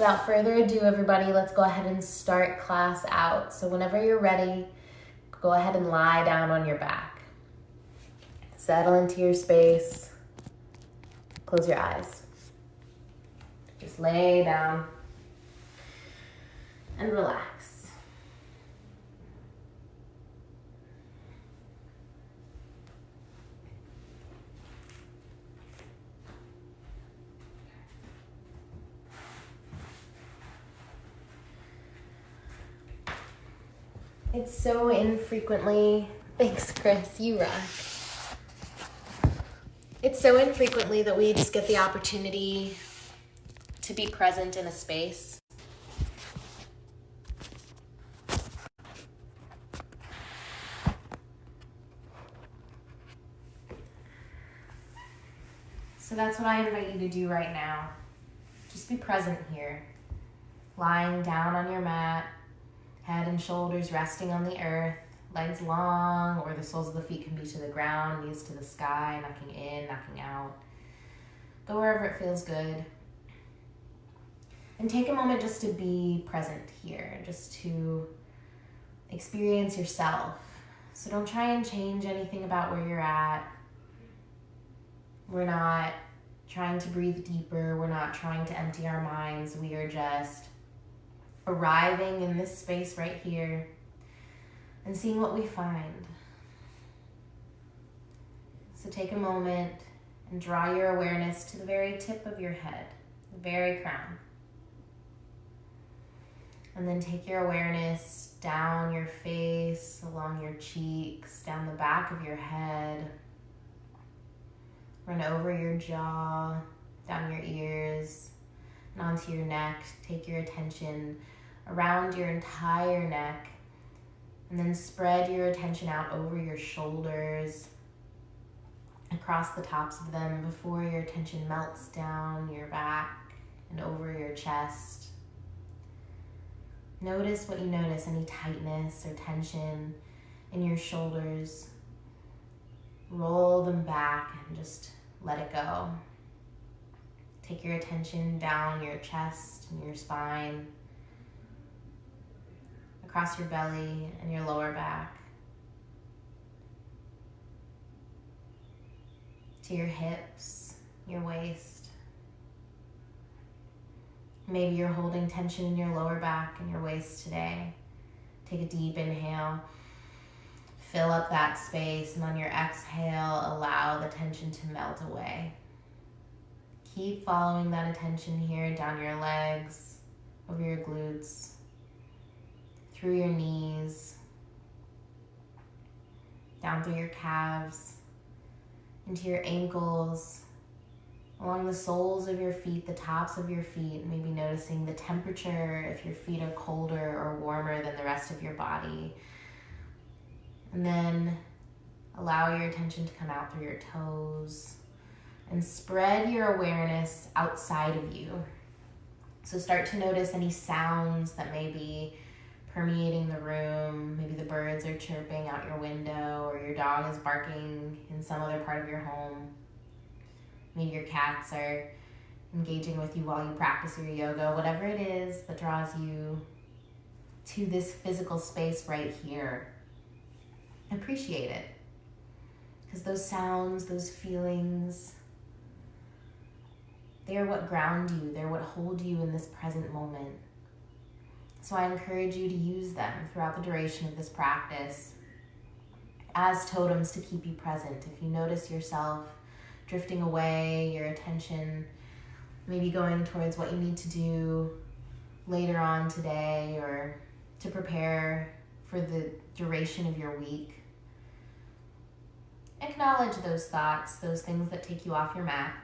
Without further ado, everybody, let's go ahead and start class out. So whenever you're ready, go ahead and lie down on your back. Settle into your space. Close your eyes. Just lay down and relax. It's so infrequently, thanks Chris, you rock. It's so infrequently that we just get the opportunity to be present in a space. So that's what I invite you to do right now. Just be present here, lying down on your mat, head and shoulders resting on the earth, legs long, or the soles of the feet can be to the ground, knees to the sky, knocking in, knocking out. Go wherever it feels good. And take a moment just to be present here, just to experience yourself. So don't try and change anything about where you're at. We're not trying to breathe deeper. We're not trying to empty our minds. We are just arriving in this space right here and seeing what we find. So take a moment and draw your awareness to the very tip of your head, the very crown. And then take your awareness down your face, along your cheeks, down the back of your head. Run over your jaw, down your ears, and onto your neck. Take your attention around your entire neck, and then spread your attention out over your shoulders, across the tops of them before your attention melts down your back and over your chest. Notice what you notice, any tightness or tension in your shoulders. Roll them back and just let it go. Take your attention down your chest and your spine, across your belly and your lower back, to your hips, your waist. Maybe you're holding tension in your lower back and your waist today. Take a deep inhale. Fill up that space, and on your exhale, allow the tension to melt away. Keep following that attention here down your legs, over your glutes, through your knees, down through your calves, into your ankles, along the soles of your feet, the tops of your feet, maybe noticing the temperature, if your feet are colder or warmer than the rest of your body. And then allow your attention to come out through your toes and spread your awareness outside of you. So start to notice any sounds that may be permeating the room. Maybe the birds are chirping out your window, or your dog is barking in some other part of your home. Maybe your cats are engaging with you while you practice your yoga. Whatever it is that draws you to this physical space right here, appreciate it. Because those sounds, those feelings, they're what ground you. They're what hold you in this present moment. So I encourage you to use them throughout the duration of this practice as totems to keep you present. If you notice yourself drifting away, your attention maybe going towards what you need to do later on today or to prepare for the duration of your week, acknowledge those thoughts, those things that take you off your mat,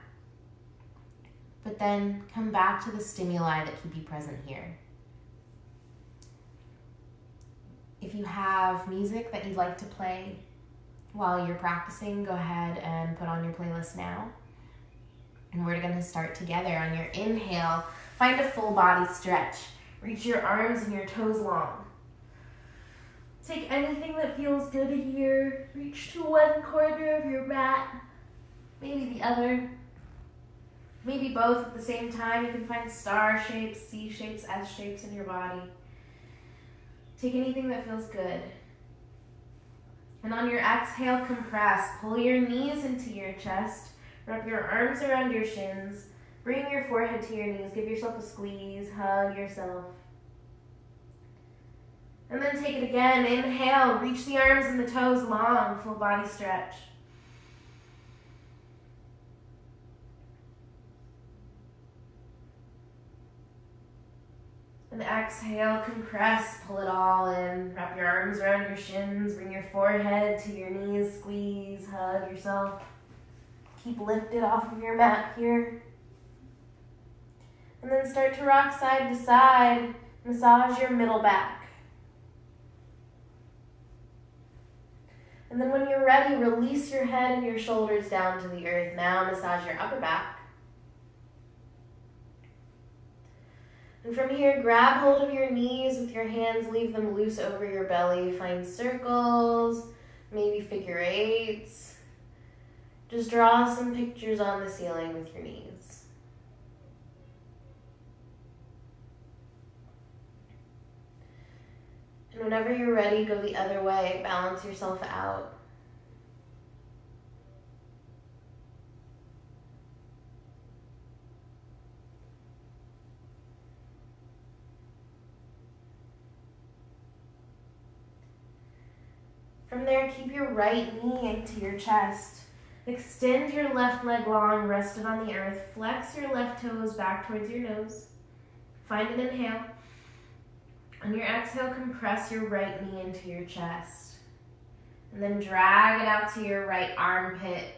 but then come back to the stimuli that keep you present here. If you have music that you'd like to play while you're practicing, go ahead and put on your playlist now. And we're going to start together. On your inhale, find a full body stretch. Reach your arms and your toes long. Take anything that feels good here. Reach to one corner of your mat, maybe the other. Maybe both at the same time. You can find star shapes, C shapes, S shapes in your body. Take anything that feels good. And on your exhale, compress. Pull your knees into your chest. Wrap your arms around your shins. Bring your forehead to your knees. Give yourself a squeeze. Hug yourself. And then take it again. Inhale. Reach the arms and the toes long. Full body stretch. And exhale, compress, pull it all in. Wrap your arms around your shins, bring your forehead to your knees, squeeze, hug yourself. Keep lifted off of your mat here. And then start to rock side to side. Massage your middle back. And then when you're ready, release your head and your shoulders down to the earth. Now massage your upper back. And from here, grab hold of your knees with your hands, leave them loose over your belly. Find circles, maybe figure eights. Just draw some pictures on the ceiling with your knees. And whenever you're ready, go the other way. Balance yourself out. From there, keep your right knee into your chest. Extend your left leg long, rested on the earth. Flex your left toes back towards your nose. Find an inhale. On your exhale, compress your right knee into your chest. And then drag it out to your right armpit.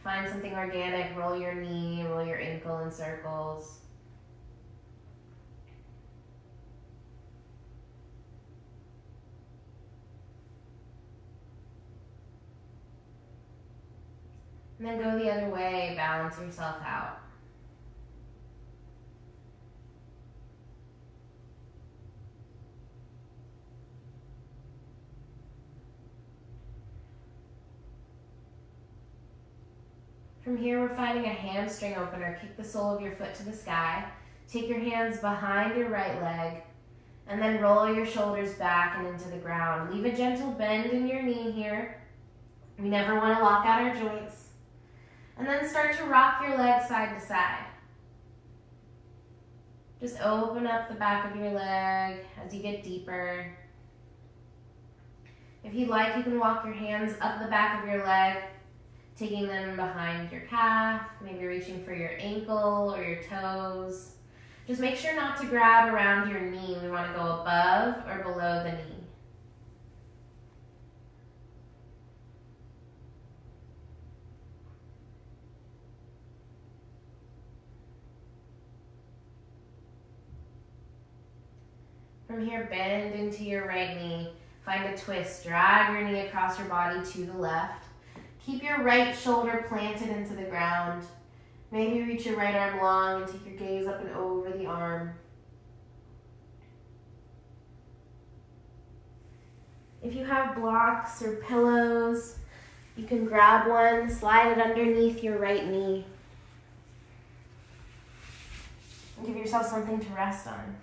Find something organic. Roll your knee, roll your ankle in circles. And then go the other way, balance yourself out. From here, we're finding a hamstring opener. Kick the sole of your foot to the sky. Take your hands behind your right leg, and then roll your shoulders back and into the ground. Leave a gentle bend in your knee here. We never want to lock out our joints. And then start to rock your legs side to side. Just open up the back of your leg as you get deeper. If you'd like, you can walk your hands up the back of your leg, taking them behind your calf, maybe reaching for your ankle or your toes. Just make sure not to grab around your knee. We want to go above or below the knee. From here, bend into your right knee. Find a twist. Drag your knee across your body to the left. Keep your right shoulder planted into the ground. Maybe reach your right arm long and take your gaze up and over the arm. If you have blocks or pillows, you can grab one, slide it underneath your right knee, and give yourself something to rest on.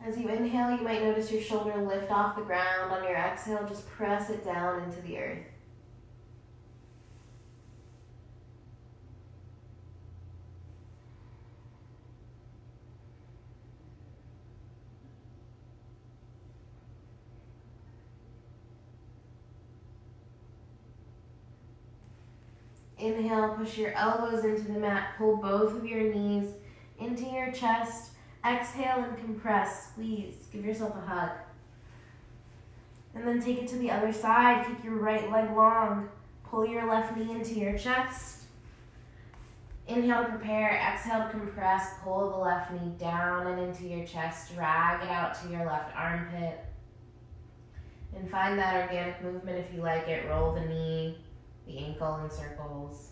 As you inhale, you might notice your shoulder lift off the ground. On your exhale, just press it down into the earth. Inhale, push your elbows into the mat. Pull both of your knees into your chest. Exhale and compress, squeeze, give yourself a hug. And then take it to the other side, keep your right leg long. Pull your left knee into your chest. Inhale to prepare, exhale to compress, pull the left knee down and into your chest, drag it out to your left armpit. And find that organic movement if you like it. Roll the knee, the ankle in circles.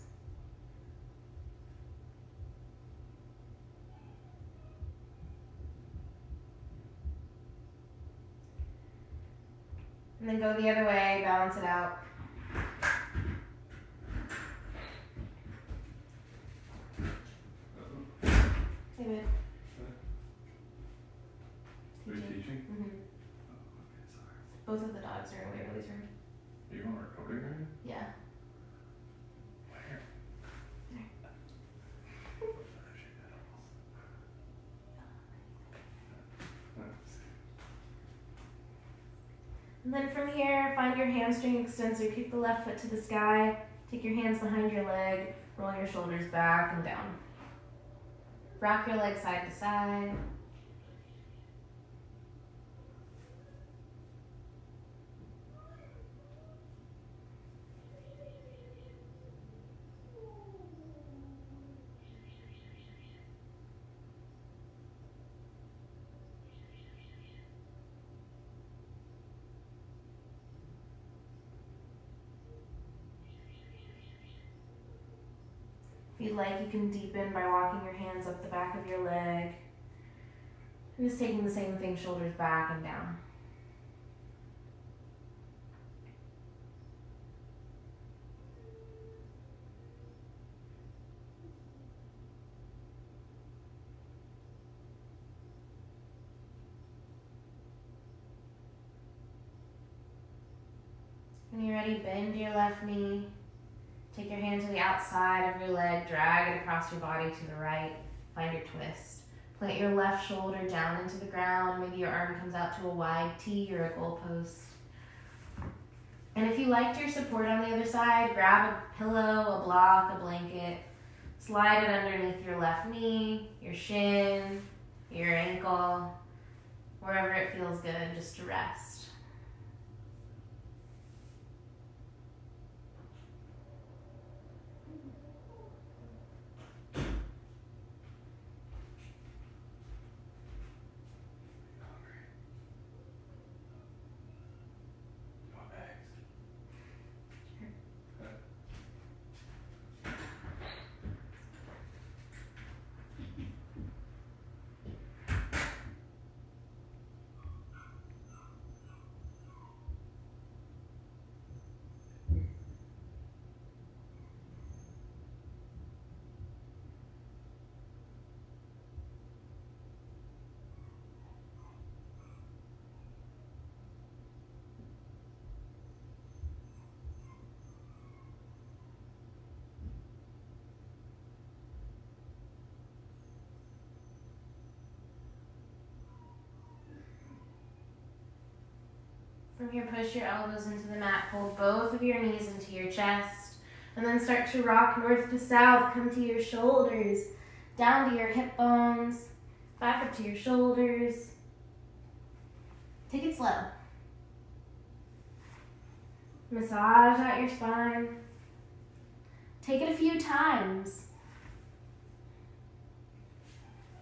And then go the other way, balance it out. David. Are you teaching? Mm-hmm. Oh, okay, sorry. Both of the dogs are in Waverly's room. Are you on a recording area? Yeah. Where? There. And then from here, find your hamstring extensor, kick the left foot to the sky, take your hands behind your leg, roll your shoulders back and down. Rock your legs side to side. If you'd like, you can deepen by walking your hands up the back of your leg. And just taking the same thing, shoulders back and down. When you're ready, bend your left knee. Take your hand to the outside of your leg, drag it across your body to the right. Find your twist. Plant your left shoulder down into the ground. Maybe your arm comes out to a wide T or a goalpost. And if you liked your support on the other side, grab a pillow, a block, a blanket. Slide it underneath your left knee, your shin, your ankle, wherever it feels good, just to rest. From here, push your elbows into the mat, pull both of your knees into your chest, and then start to rock north to south. Come to your shoulders, down to your hip bones, back up to your shoulders. Take it slow. Massage out your spine. Take it a few times.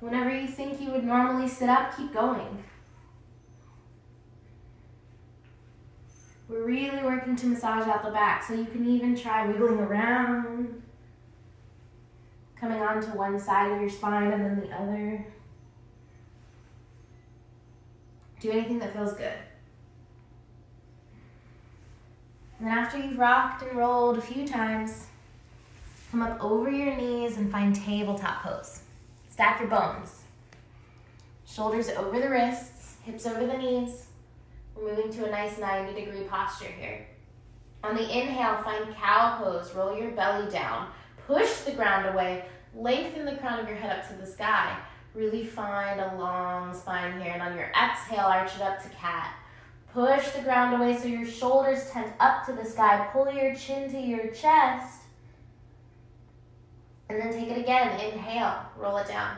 Whenever you think you would normally sit up, keep going. We're really working to massage out the back, so you can even try wiggling around, coming onto one side of your spine and then the other. Do anything that feels good. And then after you've rocked and rolled a few times, come up over your knees and find tabletop pose. Stack your bones. Shoulders over the wrists, hips over the knees. We're moving to a nice 90-degree posture here. On the inhale, find cow pose. Roll your belly down. Push the ground away. Lengthen the crown of your head up to the sky. Really find a long spine here. And on your exhale, arch it up to cat. Push the ground away so your shoulders tend up to the sky. Pull your chin to your chest. And then take it again. Inhale. Roll it down.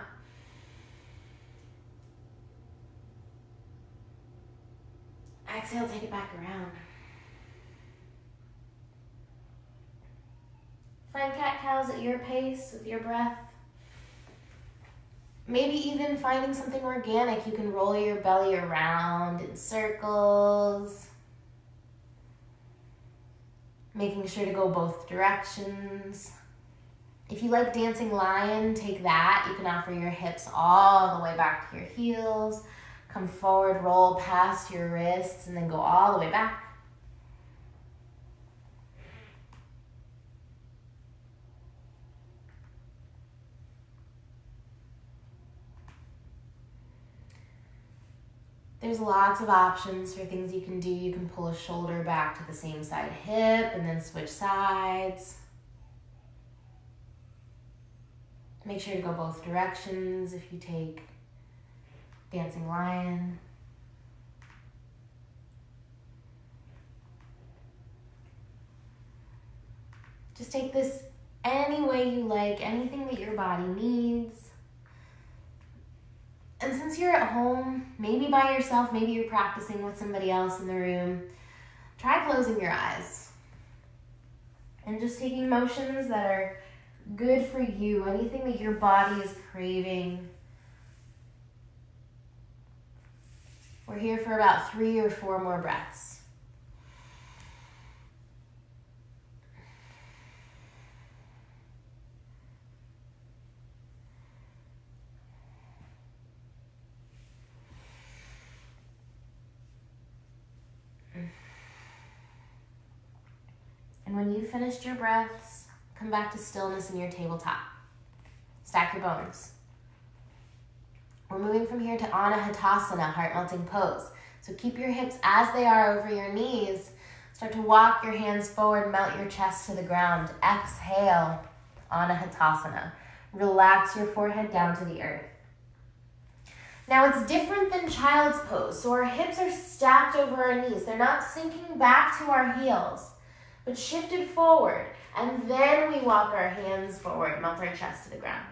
Exhale, take it back around. Find cat-cows at your pace with your breath. Maybe even finding something organic. You can roll your belly around in circles. Making sure to go both directions. If you like dancing lion, take that. You can offer your hips all the way back to your heels. Come forward, roll past your wrists, and then go all the way back. There's lots of options for things you can do. You can pull a shoulder back to the same side hip and then switch sides. Make sure to go both directions if you take dancing lion. Just take this any way you like, anything that your body needs. And since you're at home, maybe by yourself, maybe you're practicing with somebody else in the room, try closing your eyes. And just taking motions that are good for you, anything that your body is craving. We're here for about 3 or 4 more breaths. And when you've finished your breaths, come back to stillness in your tabletop. Stack your bones. We're moving from here to Anahatasana, heart-melting pose. So keep your hips as they are over your knees. Start to walk your hands forward, melt your chest to the ground. Exhale, Anahatasana. Relax your forehead down to the earth. Now it's different than child's pose. So our hips are stacked over our knees. They're not sinking back to our heels, but shifted forward. And then we walk our hands forward, melt our chest to the ground.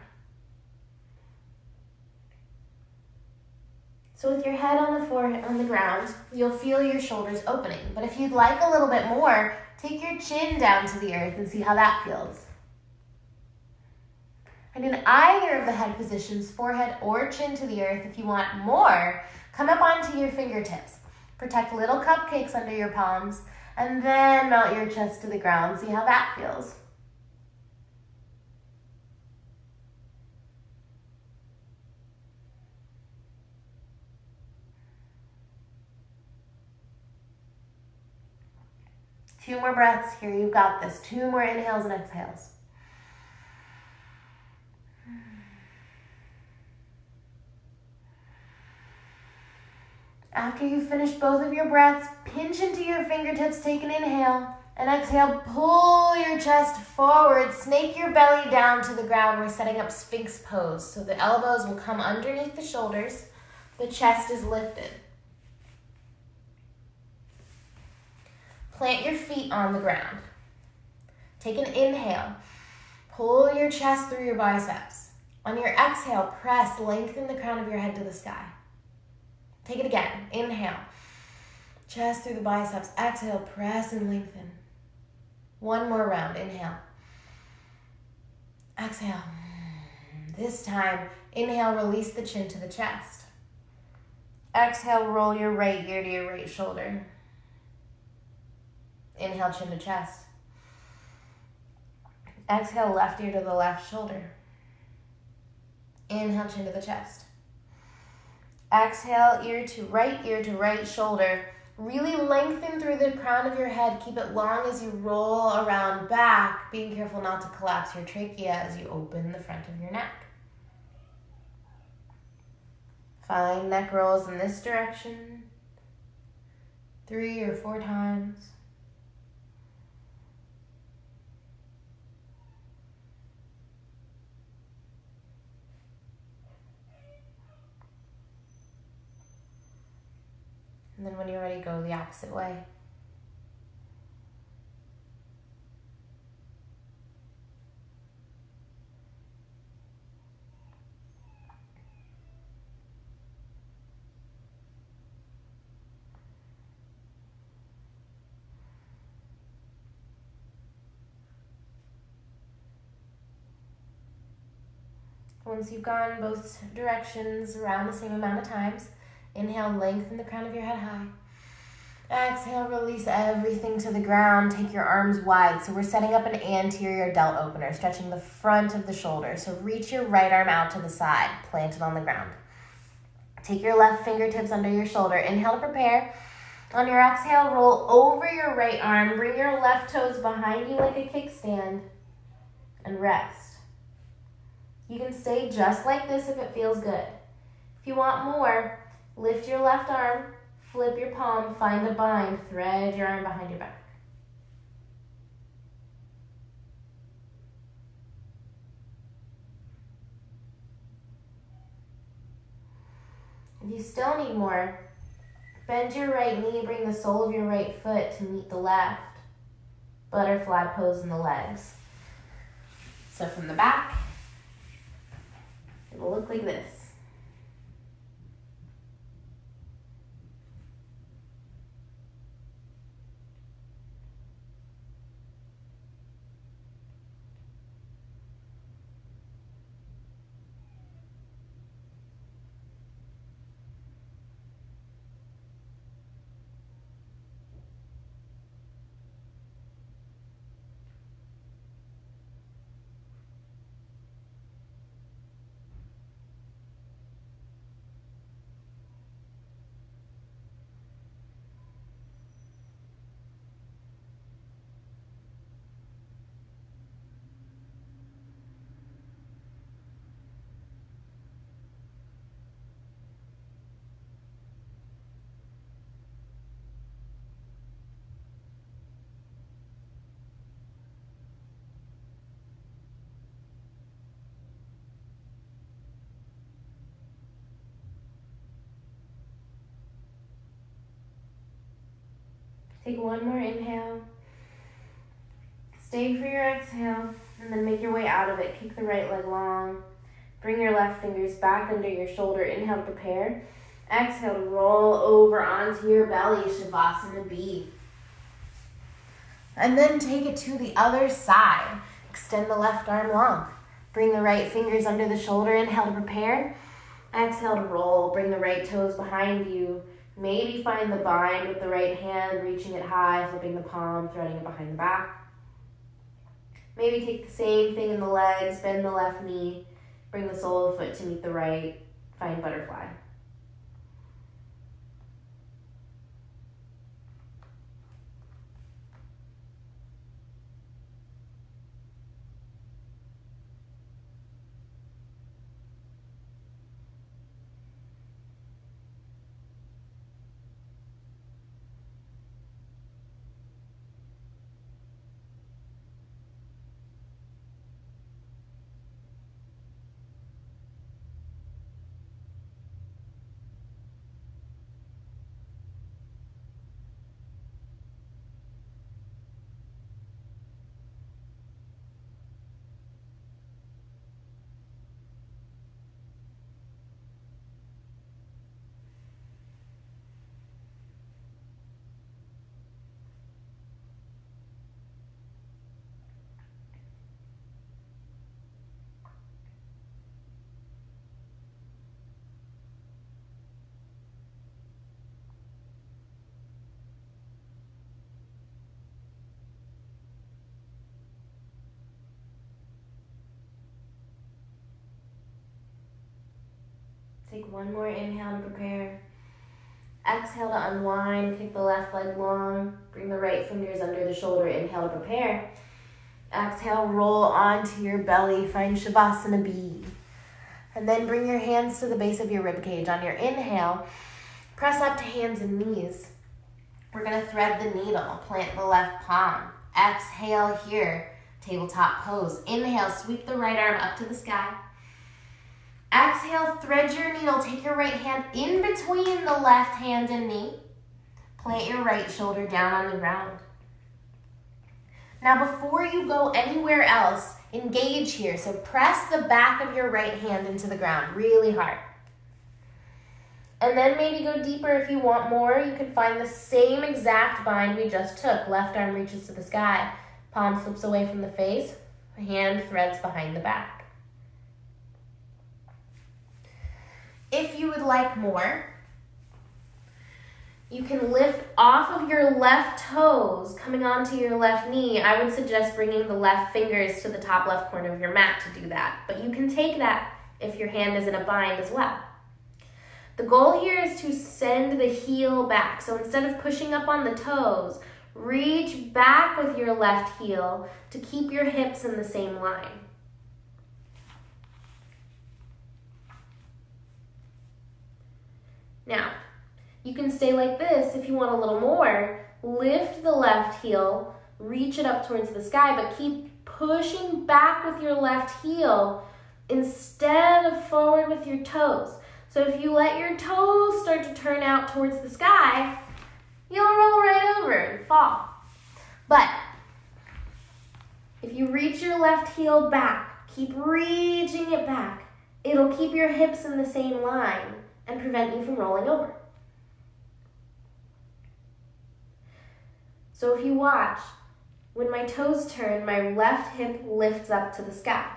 So with your head on the ground, you'll feel your shoulders opening. But if you'd like a little bit more, take your chin down to the earth and see how that feels. And in either of the head positions, forehead or chin to the earth, if you want more, come up onto your fingertips. Protect little cupcakes under your palms, and then melt your chest to the ground. See how that feels. Two more breaths here. You've got this. 2 more inhales and exhales. After you finish both of your breaths, pinch into your fingertips, take an inhale, and exhale, pull your chest forward, snake your belly down to the ground. We're setting up Sphinx pose. So the elbows will come underneath the shoulders, the chest is lifted. Plant your feet on the ground. Take an inhale, pull your chest through your biceps. On your exhale, press, lengthen the crown of your head to the sky. Take it again. Inhale. Chest through the biceps. Exhale. Press and lengthen. 1 more round. Inhale. Exhale. This time, inhale, release the chin to the chest. Exhale, roll your right ear to your right shoulder. Inhale, chin to chest. Exhale, left ear to the left shoulder. Inhale, chin to the chest. Exhale, ear to right shoulder. Really lengthen through the crown of your head. Keep it long as you roll around back, being careful not to collapse your trachea as you open the front of your neck. Find neck rolls in this direction 3 or 4 times. And then when you're ready, go the opposite way. Once you've gone both directions around the same amount of times, inhale, lengthen the crown of your head high. Exhale, release everything to the ground. Take your arms wide. So we're setting up an anterior delt opener, stretching the front of the shoulder. So reach your right arm out to the side, plant it on the ground. Take your left fingertips under your shoulder. Inhale to prepare. On your exhale, roll over your right arm. Bring your left toes behind you like a kickstand and rest. You can stay just like this if it feels good. If you want more, Lift your left arm, flip your palm, find a bind, thread your arm behind your back. If you still need more, bend your right knee, bring the sole of your right foot to meet the left. Butterfly pose in the legs. So from the back, it will look like this. Take one more inhale. Stay for your exhale, and then make your way out of it. Kick the right leg long. Bring your left fingers back under your shoulder. Inhale to prepare. Exhale to roll over onto your belly, Shavasana B. And then take it to the other side. Extend the left arm long. Bring the right fingers under the shoulder. Inhale to prepare. Exhale to roll. Bring the right toes behind you. Maybe find the bind with the right hand, reaching it high, flipping the palm, threading it behind the back. Maybe take the same thing in the legs, bend the left knee, bring the sole of the foot to meet the right, find butterfly. Take one more inhale to prepare. Exhale to unwind, kick the left leg long, bring the right fingers under the shoulder, inhale to prepare. Exhale, roll onto your belly, find Shavasana B. And then bring your hands to the base of your ribcage. On your inhale, press up to hands and knees. We're gonna thread the needle, plant the left palm. Exhale here, tabletop pose. Inhale, sweep the right arm up to the sky. Exhale, thread your needle. Take your right hand in between the left hand and knee. Plant your right shoulder down on the ground. Now, before you go anywhere else, engage here. So press the back of your right hand into the ground really hard. And then maybe go deeper if you want more. You can find the same exact bind we just took. Left arm reaches to the sky. Palm slips away from the face. Hand threads behind the back. If you would like more, you can lift off of your left toes, coming onto your left knee. I would suggest bringing the left fingers to the top left corner of your mat to do that. But you can take that if your hand is in a bind as well. The goal here is to send the heel back. So instead of pushing up on the toes, reach back with your left heel to keep your hips in the same line. Now, you can stay like this if you want a little more. Lift the left heel, reach it up towards the sky, but keep pushing back with your left heel instead of forward with your toes. So if you let your toes start to turn out towards the sky, you'll roll right over and fall. But if you reach your left heel back, keep reaching it back, it'll keep your hips in the same line and prevent you from rolling over. So if you watch, when my toes turn, my left hip lifts up to the sky.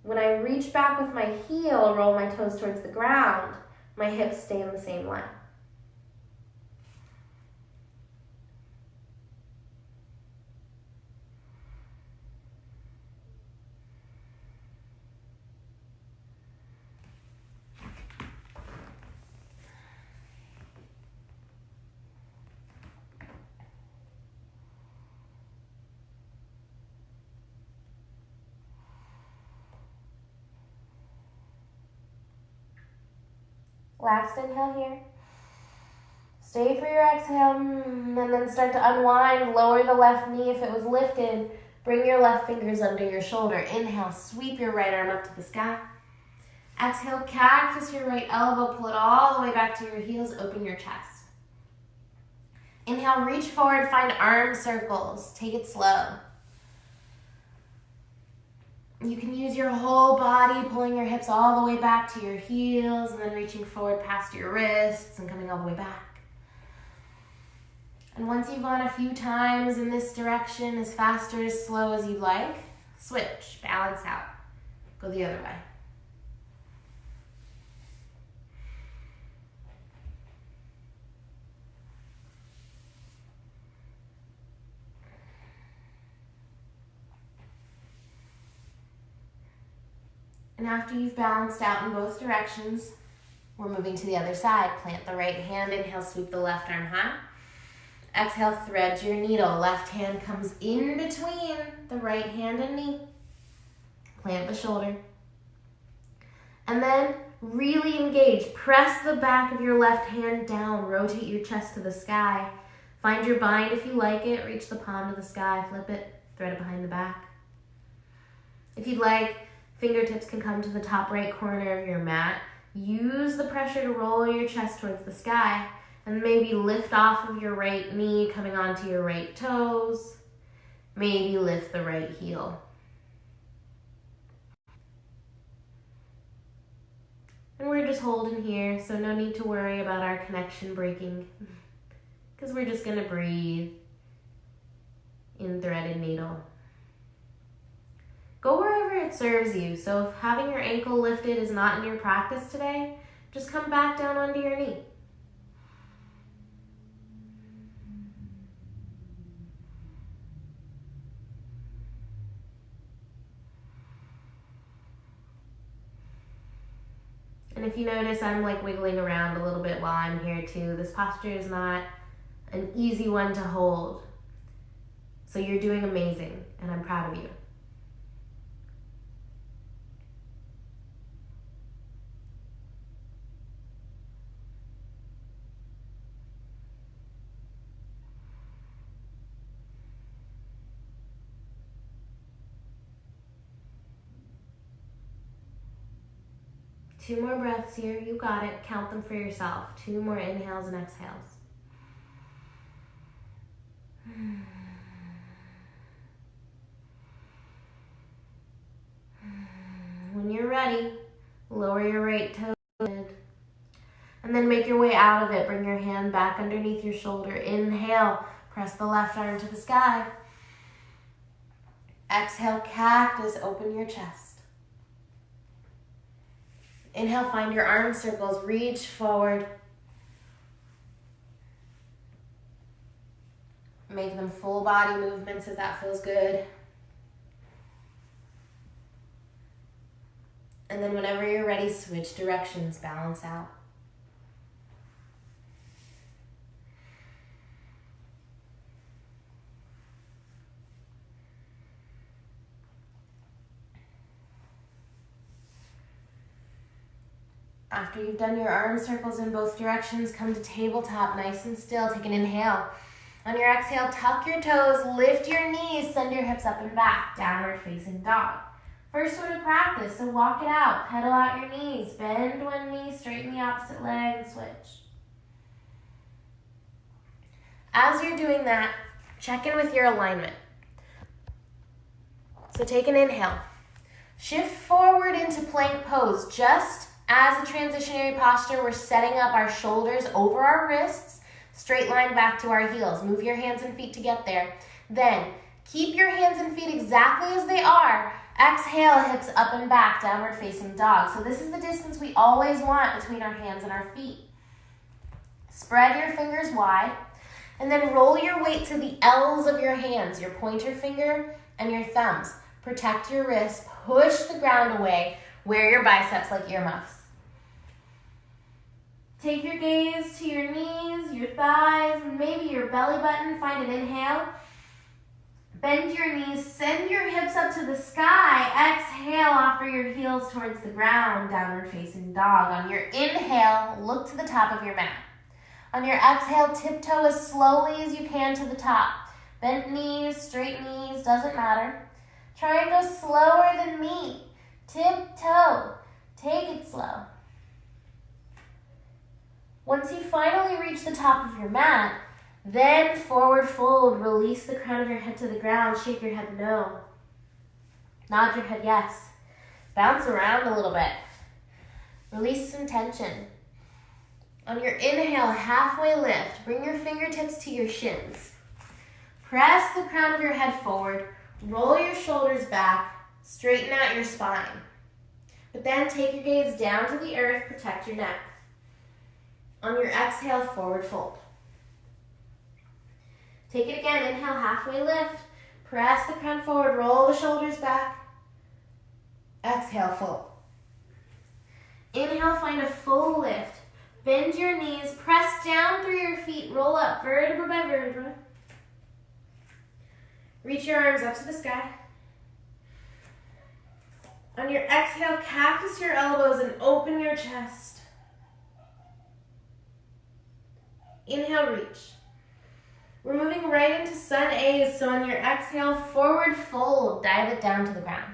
When I reach back with my heel, roll my toes towards the ground, my hips stay in the same line. Last inhale here. Stay for your exhale, and then start to unwind. Lower the left knee if it was lifted. Bring your left fingers under your shoulder. Inhale, sweep your right arm up to the sky. Exhale, cactus your right elbow, pull it all the way back to your heels, open your chest. Inhale, reach forward, find arm circles. Take it slow. You can use your whole body, pulling your hips all the way back to your heels and then reaching forward past your wrists and coming all the way back. And once you've gone a few times in this direction, as fast or as slow as you'd like, switch, balance out. Go the other way. And after you've balanced out in both directions, we're moving to the other side. Plant the right hand, inhale, sweep the left arm high. Exhale, thread your needle. Left hand comes in between the right hand and knee. Plant the shoulder. And then really engage. Press the back of your left hand down. Rotate your chest to the sky. Find your bind if you like it. Reach the palm to the sky. Flip it. Thread it behind the back. If you'd like, fingertips can come to the top right corner of your mat. Use the pressure to roll your chest towards the sky and maybe lift off of your right knee, coming onto your right toes. Maybe lift the right heel. And we're just holding here, so no need to worry about our connection breaking because we're just gonna breathe in threaded needle. Go wherever it serves you. So if having your ankle lifted is not in your practice today, just come back down onto your knee. And if you notice, I'm like wiggling around a little bit while I'm here too. This posture is not an easy one to hold. So you're doing amazing, and I'm proud of you. Two more breaths here. You got it. Count them for yourself. 2 more inhales and exhales. When you're ready, lower your right toe. And then make your way out of it. Bring your hand back underneath your shoulder. Inhale. Press the left arm to the sky. Exhale, cactus. Open your chest. Inhale, find your arm circles, reach forward. Make them full body movements if that feels good. And then whenever you're ready, switch directions, balance out. After you've done your arm circles in both directions, come to tabletop, nice and still. Take an inhale. On your exhale, tuck your toes, lift your knees, send your hips up and back, downward facing dog. First one to practice, so walk it out. Pedal out your knees, bend one knee, straighten the opposite leg, and switch. As you're doing that, check in with your alignment. So take an inhale. Shift forward into plank pose. Just as a transitionary posture, we're setting up our shoulders over our wrists, straight line back to our heels. Move your hands and feet to get there. Then keep your hands and feet exactly as they are. Exhale, hips up and back, downward facing dog. So this is the distance we always want between our hands and our feet. Spread your fingers wide, and then roll your weight to the L's of your hands, your pointer finger and your thumbs. Protect your wrists, push the ground away, wear your biceps like earmuffs. Take your gaze to your knees, your thighs, and maybe your belly button. Find an inhale. Bend your knees, send your hips up to the sky. Exhale, offer your heels towards the ground, downward facing dog. On your inhale, look to the top of your mat. On your exhale, tiptoe as slowly as you can to the top. Bent knees, straight knees, doesn't matter. Try and go slower than me. Tiptoe, take it slow. Once you finally reach the top of your mat, then forward fold, release the crown of your head to the ground, shake your head no. Nod your head yes. Bounce around a little bit. Release some tension. On your inhale, halfway lift, bring your fingertips to your shins. Press the crown of your head forward, roll your shoulders back, straighten out your spine. But then take your gaze down to the earth, protect your neck. On your exhale, forward fold. Take it again, inhale, halfway lift. Press the crown forward, roll the shoulders back. Exhale, fold. Inhale, find a full lift. Bend your knees, press down through your feet, roll up vertebra by vertebra. Reach your arms up to the sky. On your exhale, cactus your elbows and open your chest. Inhale, reach. We're moving right into sun A's, so on your exhale, forward fold, dive it down to the ground.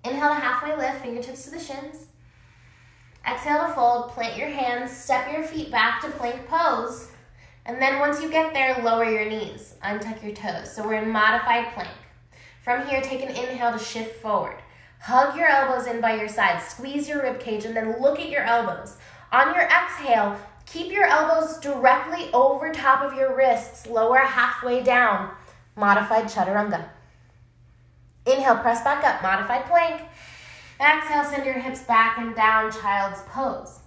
Inhale to halfway lift, fingertips to the shins. Exhale to fold, plant your hands, step your feet back to plank pose. And then once you get there, lower your knees, untuck your toes. So we're in modified plank. From here, take an inhale to shift forward. Hug your elbows in by your sides, squeeze your rib cage, and then look at your elbows. On your exhale, keep your elbows directly over top of your wrists, lower halfway down, modified chaturanga. Inhale, press back up, modified plank. Exhale, send your hips back and down, child's pose.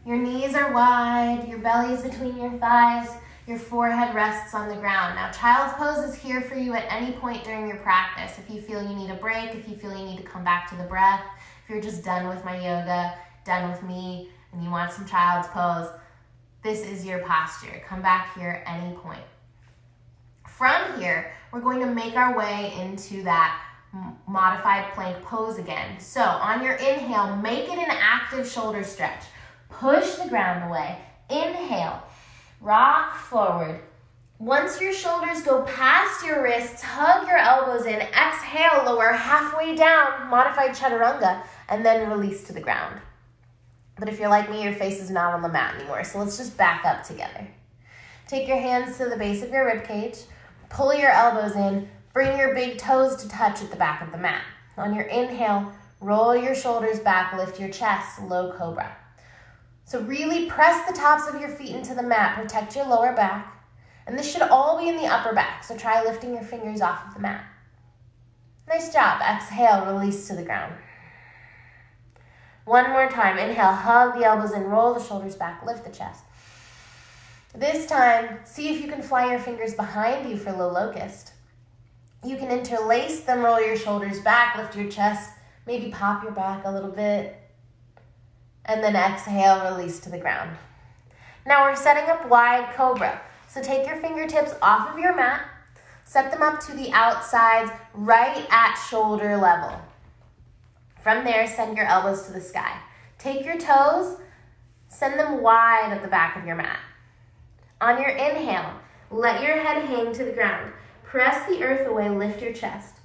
Your knees are wide, your belly is between your thighs, your forehead rests on the ground. Now, child's pose is here for you at any point during your practice. If you feel you need a break, if you feel you need to come back to the breath, if you're just done with my yoga, done with me, and you want some child's pose, this is your posture. Come back here at any point. From here, we're going to make our way into that modified plank pose again. So on your inhale, make it an active shoulder stretch. Push the ground away. Inhale, rock forward. Once your shoulders go past your wrists, hug your elbows in. Exhale, lower halfway down, modified chaturanga, and then release to the ground. But if you're like me, your face is not on the mat anymore, so let's just back up together. Take your hands to the base of your rib cage, pull your elbows in, bring your big toes to touch at the back of the mat. On your inhale, roll your shoulders back, lift your chest, low cobra. So really press the tops of your feet into the mat, protect your lower back, and this should all be in the upper back, so try lifting your fingers off of the mat. Nice job. Exhale, release to the ground. One more time. Inhale, hug the elbows in, roll the shoulders back, lift the chest. This time, see if you can fly your fingers behind you for low locust. You can interlace them, roll your shoulders back, lift your chest, maybe pop your back a little bit, and then exhale, release to the ground. Now we're setting up wide cobra. So take your fingertips off of your mat, set them up to the outsides, right at shoulder level. From there, send your elbows to the sky. Take your toes, send them wide at the back of your mat. On your inhale, let your head hang to the ground. Press the earth away, lift your chest.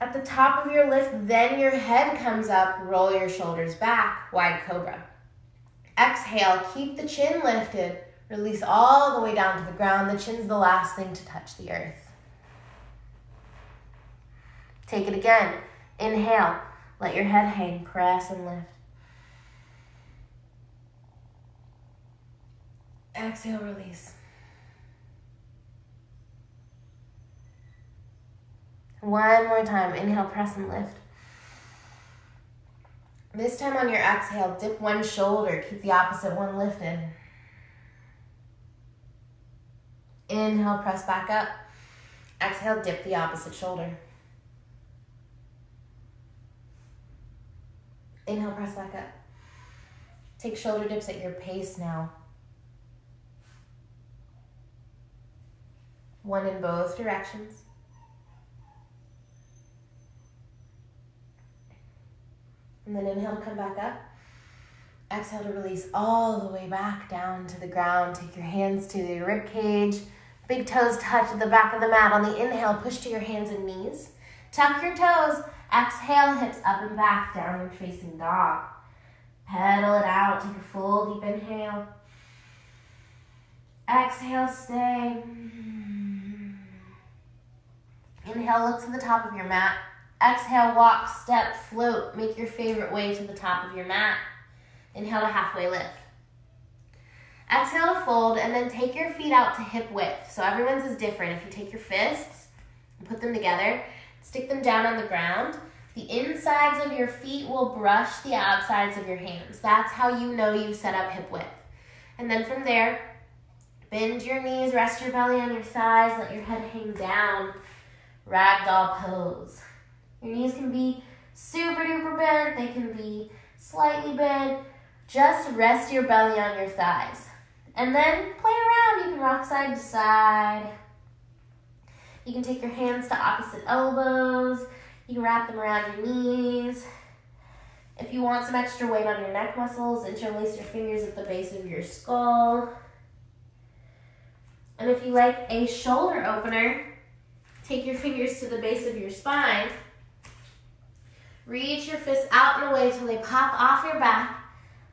At the top of your lift, then your head comes up, roll your shoulders back, wide cobra. Exhale, keep the chin lifted, release all the way down to the ground. The chin's the last thing to touch the earth. Take it again. Inhale, let your head hang, press and lift. Exhale, release. One more time. Inhale, press and lift. This time on your exhale, dip one shoulder. Keep the opposite one lifted. Inhale, press back up. Exhale, dip the opposite shoulder. Inhale, press back up. Take shoulder dips at your pace now. One in both directions. And then inhale to come back up. Exhale to release all the way back down to the ground. Take your hands to the rib cage. Big toes touch at the back of the mat. On the inhale, push to your hands and knees. Tuck your toes. Exhale, hips up and back, downward facing dog. Pedal it out. Take a full deep inhale. Exhale, stay. Inhale, look to the top of your mat. Exhale, walk, step, float. Make your favorite way to the top of your mat. Inhale to halfway lift. Exhale to fold, and then take your feet out to hip width. So everyone's is different. If you take your fists and put them together, stick them down on the ground, the insides of your feet will brush the outsides of your hands. That's how you know you've set up hip width. And then from there, bend your knees, rest your belly on your thighs, let your head hang down. Ragdoll pose. Your knees can be super duper bent, they can be slightly bent. Just rest your belly on your thighs. And then play around. You can rock side to side. You can take your hands to opposite elbows. You can wrap them around your knees. If you want some extra weight on your neck muscles, interlace your fingers at the base of your skull. And if you like a shoulder opener, take your fingers to the base of your spine. Reach your fists out and away till they pop off your back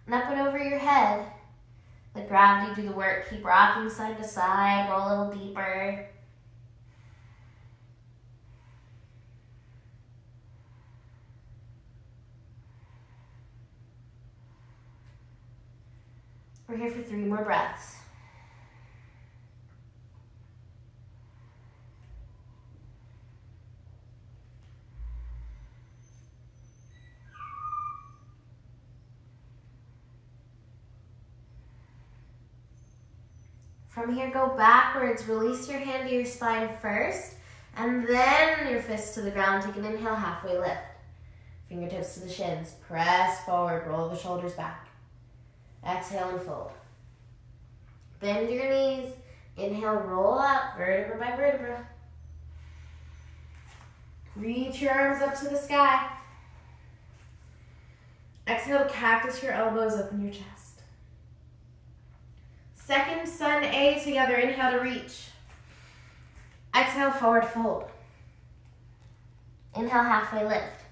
and up and over your head. Let gravity do the work. Keep rocking side to side, go a little deeper. We're here for 3 more breaths. From here, go backwards. Release your hand to your spine first, and then your fists to the ground. Take an inhale, halfway lift. Fingertips to the shins. Press forward, roll the shoulders back. Exhale and fold. Bend your knees. Inhale, roll up, vertebra by vertebra. Reach your arms up to the sky. Exhale, cactus your elbows, open your chest. Second sun A together. Inhale to reach. Exhale, forward fold. Inhale, halfway lift.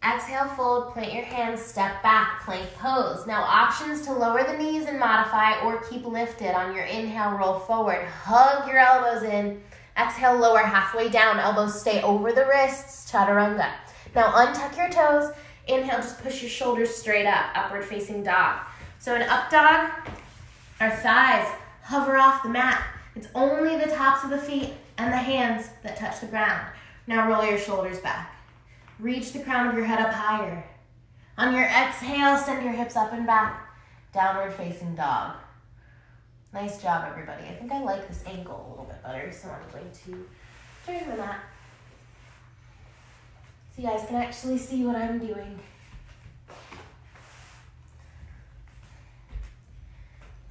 Exhale, fold, plant your hands, step back, plank pose. Now options to lower the knees and modify or keep lifted. On your inhale, roll forward. Hug your elbows in. Exhale, lower halfway down. Elbows stay over the wrists, chaturanga. Now untuck your toes. Inhale, just push your shoulders straight up, upward facing dog. So in up dog, our thighs hover off the mat. It's only the tops of the feet and the hands that touch the ground. Now roll your shoulders back. Reach the crown of your head up higher. On your exhale, send your hips up and back. Downward facing dog. Nice job, everybody. I think I like this angle a little bit better, so I'm going to turn the mat so you guys can actually see what I'm doing.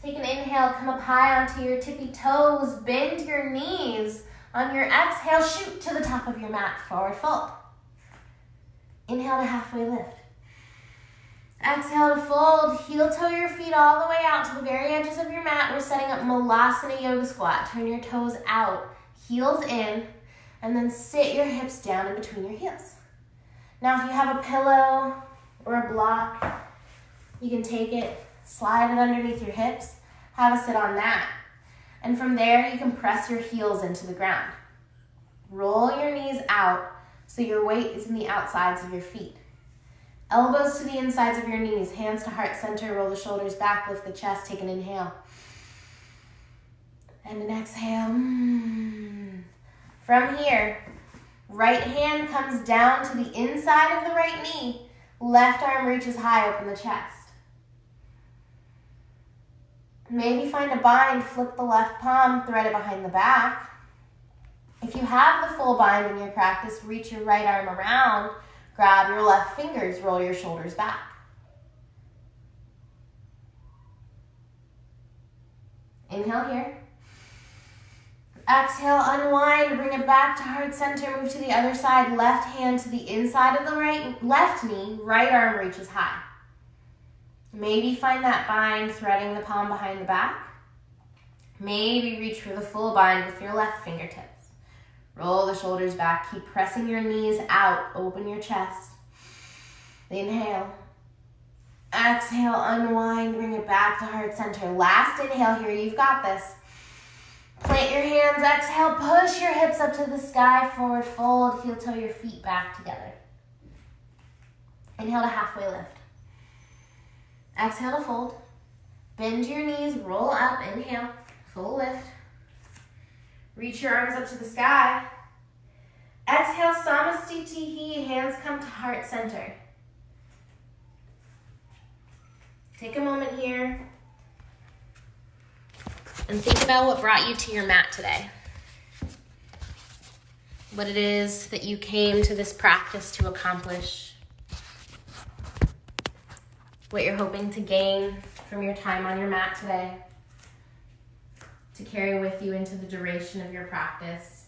Take an inhale, come up high onto your tippy toes, bend your knees. On your exhale, shoot to the top of your mat, forward fold. Inhale to halfway lift. Exhale to fold. Heel toe your feet all the way out to the very edges of your mat. We're setting up Malasana Yoga Squat. Turn your toes out, heels in, and then sit your hips down in between your heels. Now if you have a pillow or a block, you can take it, slide it underneath your hips, have a sit on that. And from there, you can press your heels into the ground. Roll your knees out so your weight is in the outsides of your feet. Elbows to the insides of your knees, hands to heart center, roll the shoulders back, lift the chest, take an inhale. And an exhale. From here, right hand comes down to the inside of the right knee. Left arm reaches high, open the chest. Maybe find a bind, flip the left palm, thread it behind the back. If you have the full bind in your practice, reach your right arm around, grab your left fingers, roll your shoulders back. Inhale here. Exhale, unwind, bring it back to heart center, move to the other left hand to the inside of the left knee, right arm reaches high. Maybe find that bind, threading the palm behind the back. Maybe reach for the full bind with your left fingertips. Roll the shoulders back, keep pressing your knees out, open your chest. Inhale. Exhale, unwind, bring it back to heart center. Last inhale here, you've got this. Plant your hands, exhale, push your hips up to the sky, forward fold, heel toe your feet back together. Inhale to halfway lift. Exhale to fold. Bend your knees, roll up, inhale, full lift. Reach your arms up to the sky. Exhale, Samastitihi, hands come to heart center. Take a moment here and think about what brought you to your mat today. What it is that you came to this practice to accomplish. What you're hoping to gain from your time on your mat today, to carry with you into the duration of your practice,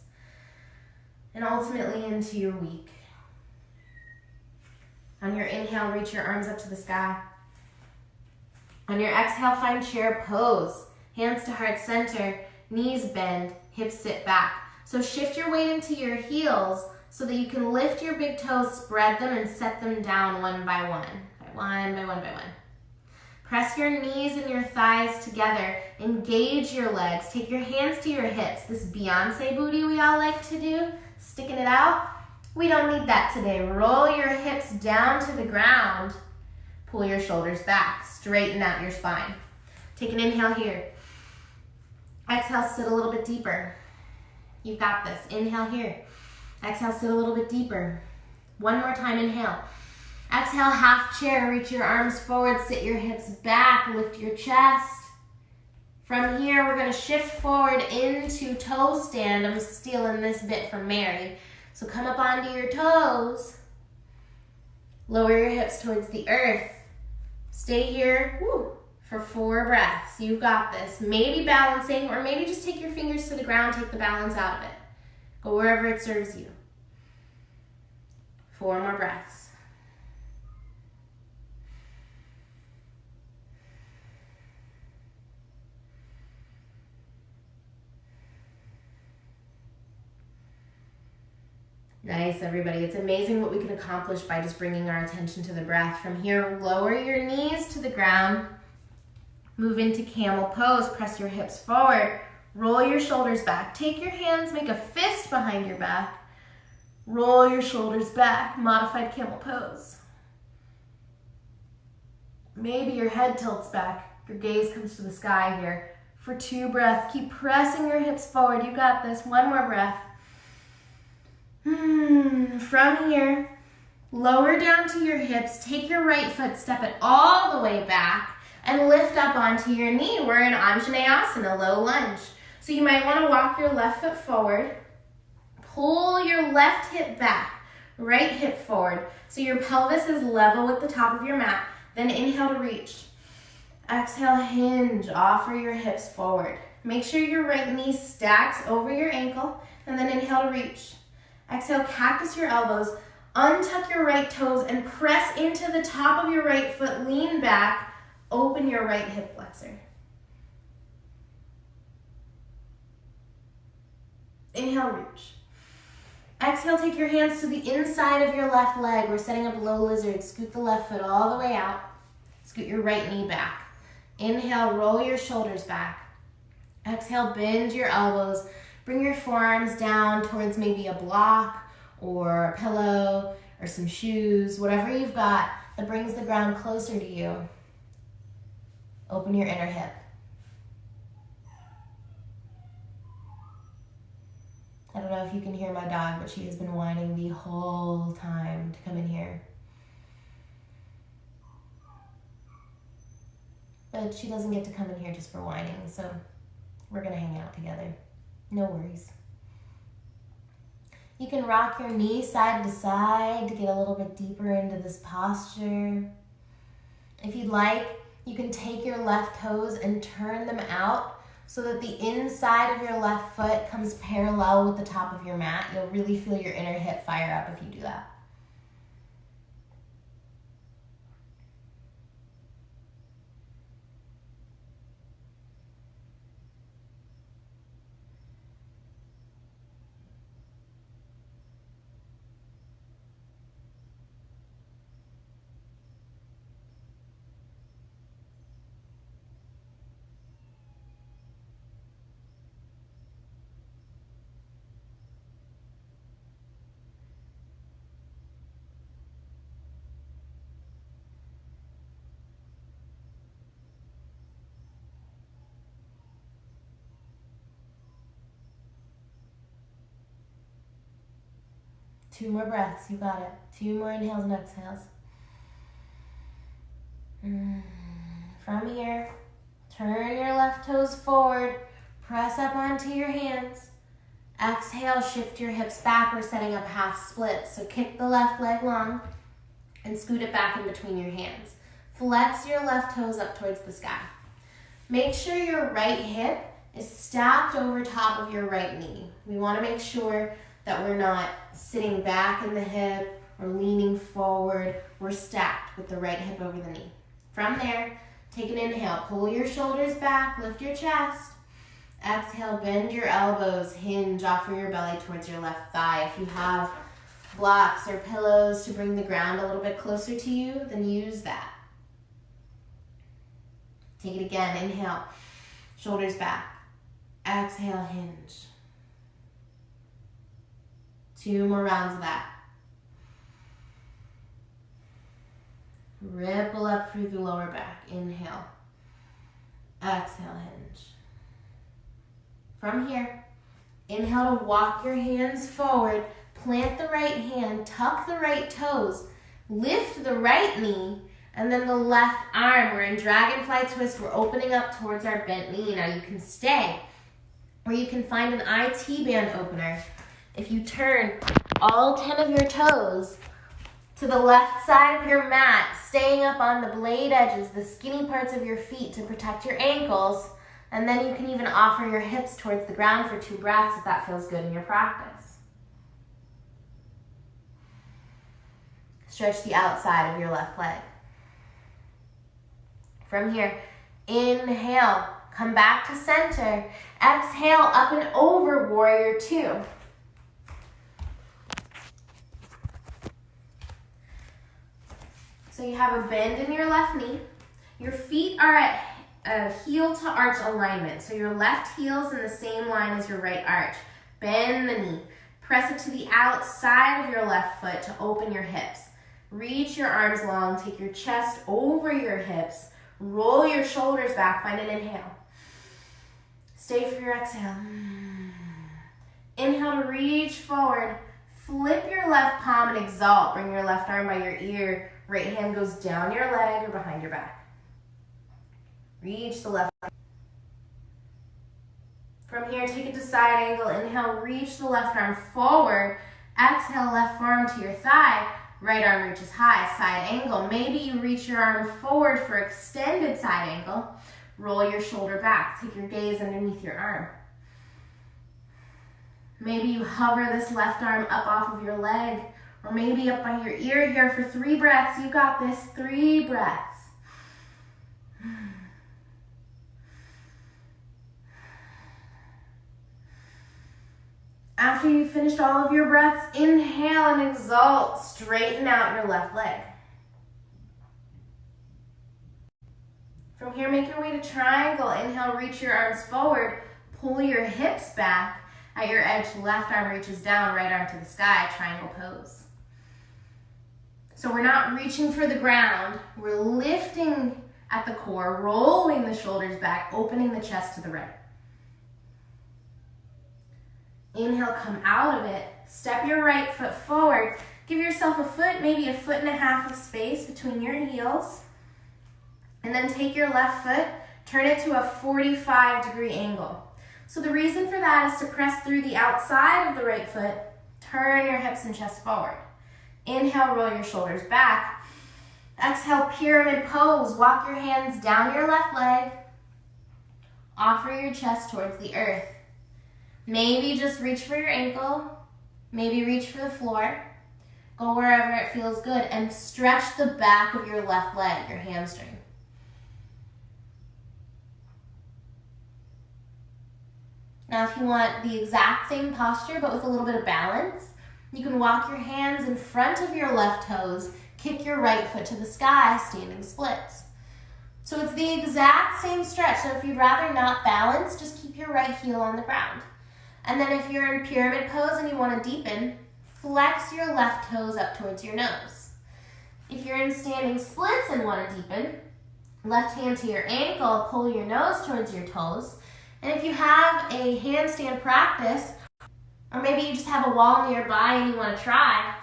and ultimately into your week. On your inhale, reach your arms up to the sky. On your exhale, find chair pose. Hands to heart center, knees bend, hips sit back. So shift your weight into your heels so that you can lift your big toes, spread them, and set them down one by one. One by one by one. Press your knees and your thighs together. Engage your legs. Take your hands to your hips. This Beyonce booty we all like to do, sticking it out. We don't need that today. Roll your hips down to the ground. Pull your shoulders back. Straighten out your spine. Take an inhale here. Exhale, sit a little bit deeper. You've got this. Inhale here. Exhale, sit a little bit deeper. One more time, inhale. Exhale, half chair, reach your arms forward, sit your hips back, lift your chest. From here, we're gonna shift forward into toe stand. I'm stealing this bit from Mary. So come up onto your toes. Lower your hips towards the earth. Stay here for 4 breaths. You've got this. Maybe balancing, or maybe just take your fingers to the ground, take the balance out of it. Go wherever it serves you. 4 more breaths. Nice, everybody. It's amazing what we can accomplish by just bringing our attention to the breath. From here, lower your knees to the ground. Move into camel pose. Press your hips forward. Roll your shoulders back. Take your hands, make a fist behind your back. Roll your shoulders back. Modified camel pose. Maybe your head tilts back. Your gaze comes to the sky here. For 2 breaths, keep pressing your hips forward. You got this. 1 more breath. From here, lower down to your hips, take your right foot, step it all the way back, and lift up onto your knee. We're in Anjaneyasana, low lunge. So you might want to walk your left foot forward, pull your left hip back, right hip forward, so your pelvis is level with the top of your mat. Then inhale to reach. Exhale, hinge, offer your hips forward. Make sure your right knee stacks over your ankle, and then inhale to reach. Exhale, cactus your elbows, Untuck your right toes and press into the top of your right foot. Lean back. Open your right hip flexor. Inhale, reach. Exhale, take your hands to the inside of your left leg. We're setting up low lizard. Scoot the left foot all the way out. Scoot your right knee back. Inhale, roll your shoulders back. Exhale, bend your elbows. Bring your forearms down towards maybe a block or a pillow or some shoes, whatever you've got that brings the ground closer to you. Open your inner hip. I don't know if you can hear my dog, but she has been whining the whole time to come in here. But she doesn't get to come in here just for whining, so we're gonna hang out together. No worries. You can rock your knee side to side to get a little bit deeper into this posture. If you'd like, you can take your left toes and turn them out so that the inside of your left foot comes parallel with the top of your mat. You'll really feel your inner hip fire up if you do that. Two more breaths, you got it. Two more inhales and exhales. From here, turn your left toes forward, press up onto your hands. Exhale, shift your hips back. We're setting up half splits. So kick the left leg long and scoot it back in between your hands. Flex your left toes up towards the sky. Make sure your right hip is stacked over top of your right knee. We want to make sure that we're not sitting back in the hip or leaning forward. We're stacked with the right hip over the knee. From there, take an inhale. Pull your shoulders back, lift your chest. Exhale, bend your elbows, hinge, offer your belly towards your left thigh. If you have blocks or pillows to bring the ground a little bit closer to you, then use that. Take it again, inhale, shoulders back. Exhale, hinge. Two more rounds of that. Ripple up through the lower back. Inhale. Exhale, hinge. From here, inhale to walk your hands forward. Plant the right hand, tuck the right toes, lift the right knee, and then the left arm. We're in dragonfly twist. We're opening up towards our bent knee. Now you can stay, or you can find an IT band opener. If you turn all 10 of your toes to the left side of your mat, staying up on the blade edges, the skinny parts of your feet to protect your ankles, and then you can even offer your hips towards the ground for 2 breaths if that feels good in your practice. Stretch the outside of your left leg. From here, inhale, come back to center. Exhale, up and over, warrior 2. So you have a bend in your left knee. Your feet are at a heel to arch alignment. So your left heel's in the same line as your right arch. Bend the knee. Press it to the outside of your left foot to open your hips. Reach your arms long. Take your chest over your hips. Roll your shoulders back. Find an inhale. Stay for your exhale. Inhale to reach forward. Flip your left palm and exalt. Bring your left arm by your ear. Right hand goes down your leg or behind your back. Reach the left arm. From here, take it to side angle. Inhale, reach the left arm forward. Exhale, left forearm to your thigh. Right arm reaches high, side angle. Maybe you reach your arm forward for extended side angle. Roll your shoulder back. Take your gaze underneath your arm. Maybe you hover this left arm up off of your leg. or maybe up by your ear here for 3 breaths. You got this. 3 breaths. After you've finished all of your breaths, inhale and exalt. Straighten out your left leg. From here, make your way to triangle. Inhale, reach your arms forward. Pull your hips back. At your edge, left arm reaches down, right arm to the sky, triangle pose. So we're not reaching for the ground. We're lifting at the core, rolling the shoulders back, opening the chest to the right. Inhale, come out of it. Step your right foot forward. Give yourself a foot, maybe 1.5 feet of space between your heels. And then take your left foot, turn it to a 45-degree angle. So the reason for that is to press through the outside of the right foot, turn your hips and chest forward. Inhale, roll your shoulders back. Exhale, pyramid pose. Walk your hands down your left leg. Offer your chest towards the earth. Maybe just reach for your ankle. Maybe reach for the floor. Go wherever it feels good and stretch the back of your left leg, your hamstring. Now, if you want the exact same posture but with a little bit of balance, you can walk your hands in front of your left toes, kick your right foot to the sky, standing splits. So it's the exact same stretch. So if you'd rather not balance, just keep your right heel on the ground. And then if you're in pyramid pose and you want to deepen, flex your left toes up towards your nose. If you're in standing splits and want to deepen, left hand to your ankle, pull your nose towards your toes. And if you have a handstand practice, or maybe you just have a wall nearby and you want to try,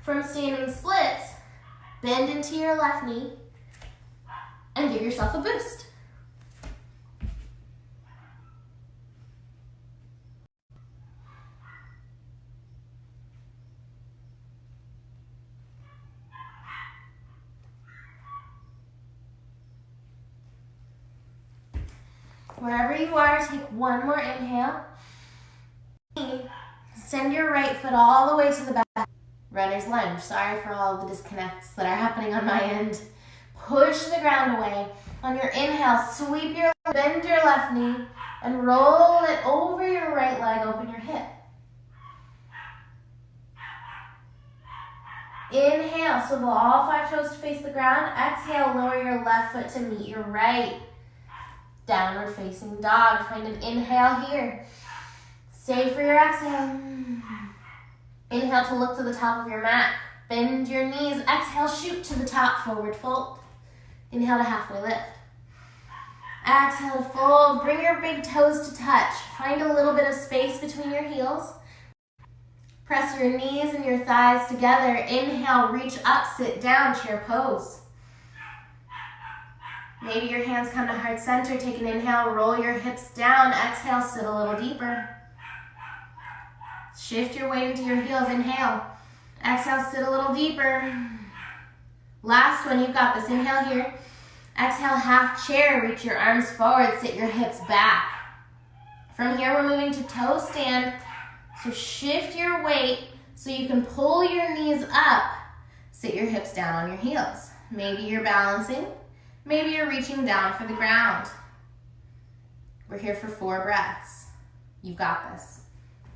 from standing splits, bend into your left knee and give yourself a boost. Wherever you are, take one more inhale. Send your right foot all the way to the back. Runner's lunge. Sorry for all the disconnects that are happening on my end. Push the ground away. On your inhale, sweep your, bend your left knee and roll it over your right leg. Open your hip. Inhale, swivel all 5 toes to face the ground. Exhale, lower your left foot to meet your right. Downward facing dog. Find an inhale here. Stay for your exhale. Inhale to look to the top of your mat. Bend your knees. Exhale, shoot to the top, forward fold. Inhale to halfway lift. Exhale to fold. Bring your big toes to touch. Find a little bit of space between your heels. Press your knees and your thighs together. Inhale, reach up, sit down, chair pose. Maybe your hands come to heart center. Take an inhale, roll your hips down. Exhale, sit a little deeper. Shift your weight into your heels. Inhale. Exhale, sit a little deeper. Last one, you've got this. Inhale here. Exhale, half chair. Reach your arms forward. Sit your hips back. From here, we're moving to toe stand. So shift your weight so you can pull your knees up. Sit your hips down on your heels. Maybe you're balancing. Maybe you're reaching down for the ground. We're here for 4 breaths. You've got this.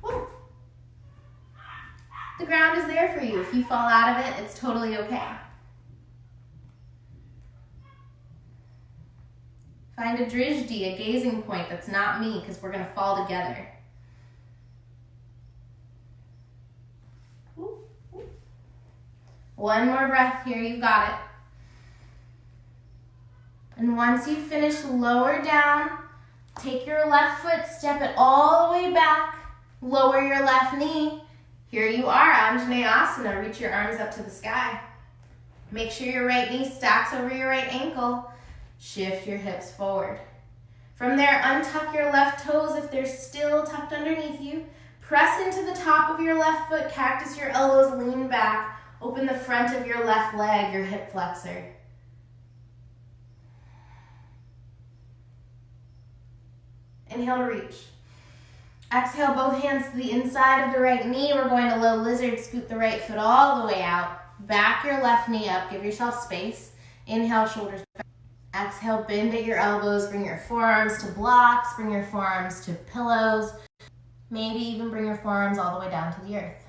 Woo. The ground is there for you. If you fall out of it, it's totally okay. Find a drishti, a gazing point that's not me, because we're going to fall together. Woo. Woo. One more breath here. You've got it. And once you finish, lower down, take your left foot, step it all the way back, lower your left knee. Here you are, Anjaneyasana. Reach your arms up to the sky. Make sure your right knee stacks over your right ankle. Shift your hips forward. From there, untuck your left toes if they're still tucked underneath you. Press into the top of your left foot, cactus your elbows, lean back. Open the front of your left leg, your hip flexor. Inhale to reach. Exhale, both hands to the inside of the right knee. We're going to low lizard, scoot the right foot all the way out. Back your left knee up, give yourself space. Inhale, shoulders back. Exhale, bend at your elbows, bring your forearms to blocks, bring your forearms to pillows. Maybe even bring your forearms all the way down to the earth.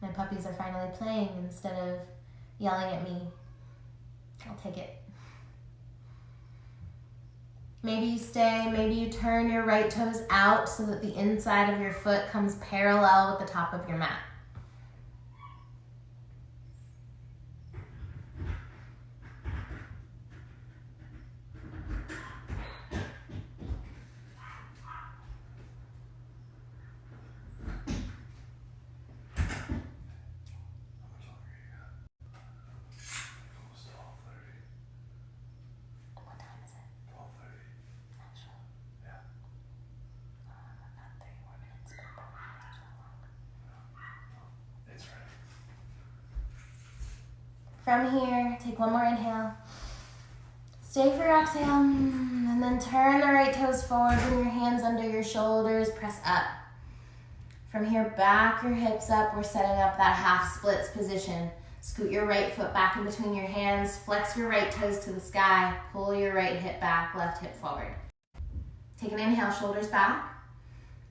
My puppies are finally playing instead of yelling at me. I'll take it. Maybe you stay, maybe you turn your right toes out so that the inside of your foot comes parallel with the top of your mat. Almost 12:30. What time is it? 12:30. Actually, Yeah. about 30 more minutes, but probably not that long. It's ready. From here, take one more inhale. Stay for your exhale, and then turn the right toes forward, bring your hands under your shoulders, press up. From here, back your hips up. We're setting up that half splits position. Scoot your right foot back in between your hands, flex your right toes to the sky, pull your right hip back, left hip forward. Take an inhale, shoulders back.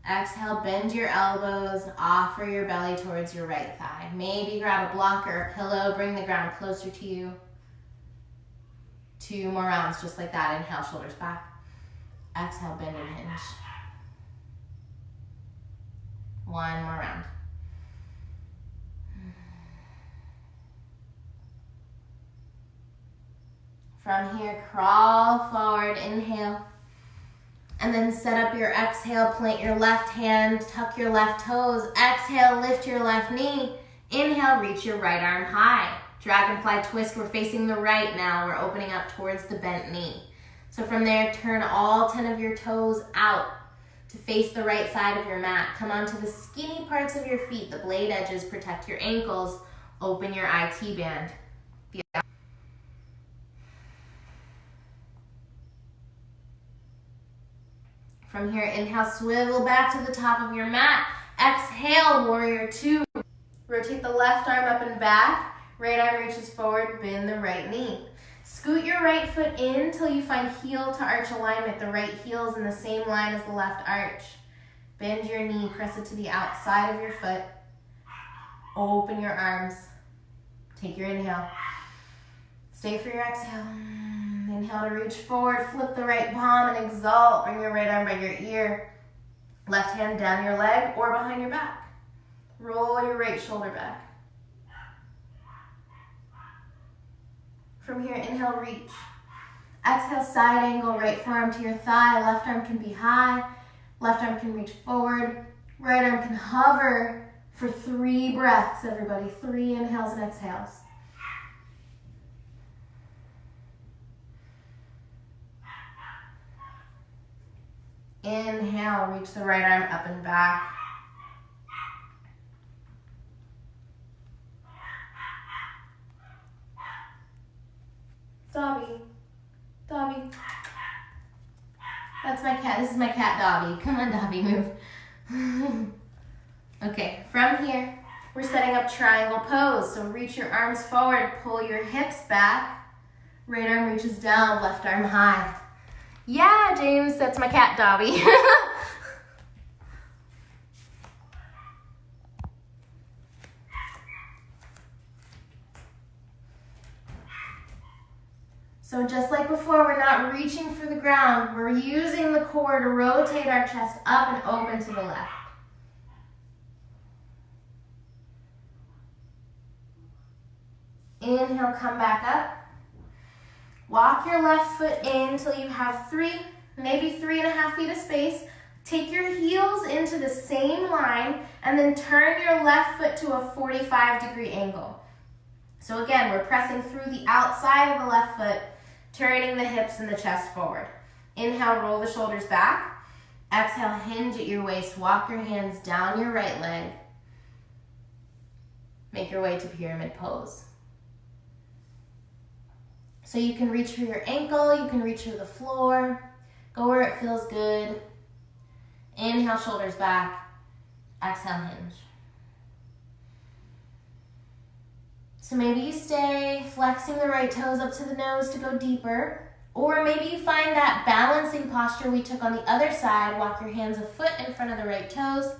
Exhale, bend your elbows, offer your belly towards your right thigh. Maybe grab a block or a pillow, bring the ground closer to you. 2 more rounds, just like that. Inhale, shoulders back. Exhale, bend and hinge. 1 more round. From here, crawl forward, inhale. And then set up your exhale, plant your left hand, tuck your left toes. Exhale, lift your left knee. Inhale, reach your right arm high. Dragonfly twist, we're facing the right now. We're opening up towards the bent knee. So from there, turn all 10 of your toes out to face the right side of your mat. Come onto the skinny parts of your feet. The blade edges protect your ankles. Open your IT band. From here, inhale, swivel back to the top of your mat. Exhale, warrior 2. Rotate the left arm up and back. Right arm reaches forward, bend the right knee. Scoot your right foot in till you find heel to arch alignment. The right heel is in the same line as the left arch. Bend your knee, press it to the outside of your foot. Open your arms. Take your inhale. Stay for your exhale. Inhale to reach forward, flip the right palm and exalt. Bring your right arm by your ear. Left hand down your leg or behind your back. Roll your right shoulder back. From here, inhale, reach. Exhale, side angle, right forearm to your thigh. Left arm can be high. Left arm can reach forward. Right arm can hover for 3 breaths, everybody. 3 inhales and exhales. Inhale, reach the right arm up and back. Dobby. Dobby. That's my cat. This is my cat, Dobby. Come on, Dobby, move. Okay, from here, we're setting up triangle pose. So reach your arms forward, pull your hips back. Right arm reaches down, left arm high. Yeah, James, that's my cat, Dobby. So just like before, we're not reaching for the ground. We're using the core to rotate our chest up and open to the left. Inhale, come back up. Walk your left foot in until you have 3, maybe 3.5 feet of space. Take your heels into the same line and then turn your left foot to a 45-degree angle. So again, we're pressing through the outside of the left foot, turning the hips and the chest forward. Inhale, roll the shoulders back. Exhale, hinge at your waist. Walk your hands down your right leg. Make your way to pyramid pose. So you can reach for your ankle, you can reach for the floor. Go where it feels good. Inhale, shoulders back. Exhale, hinge. So maybe you stay flexing the right toes up to the nose to go deeper. Or maybe you find that balancing posture we took on the other side. Walk your hands a foot in front of the right toes.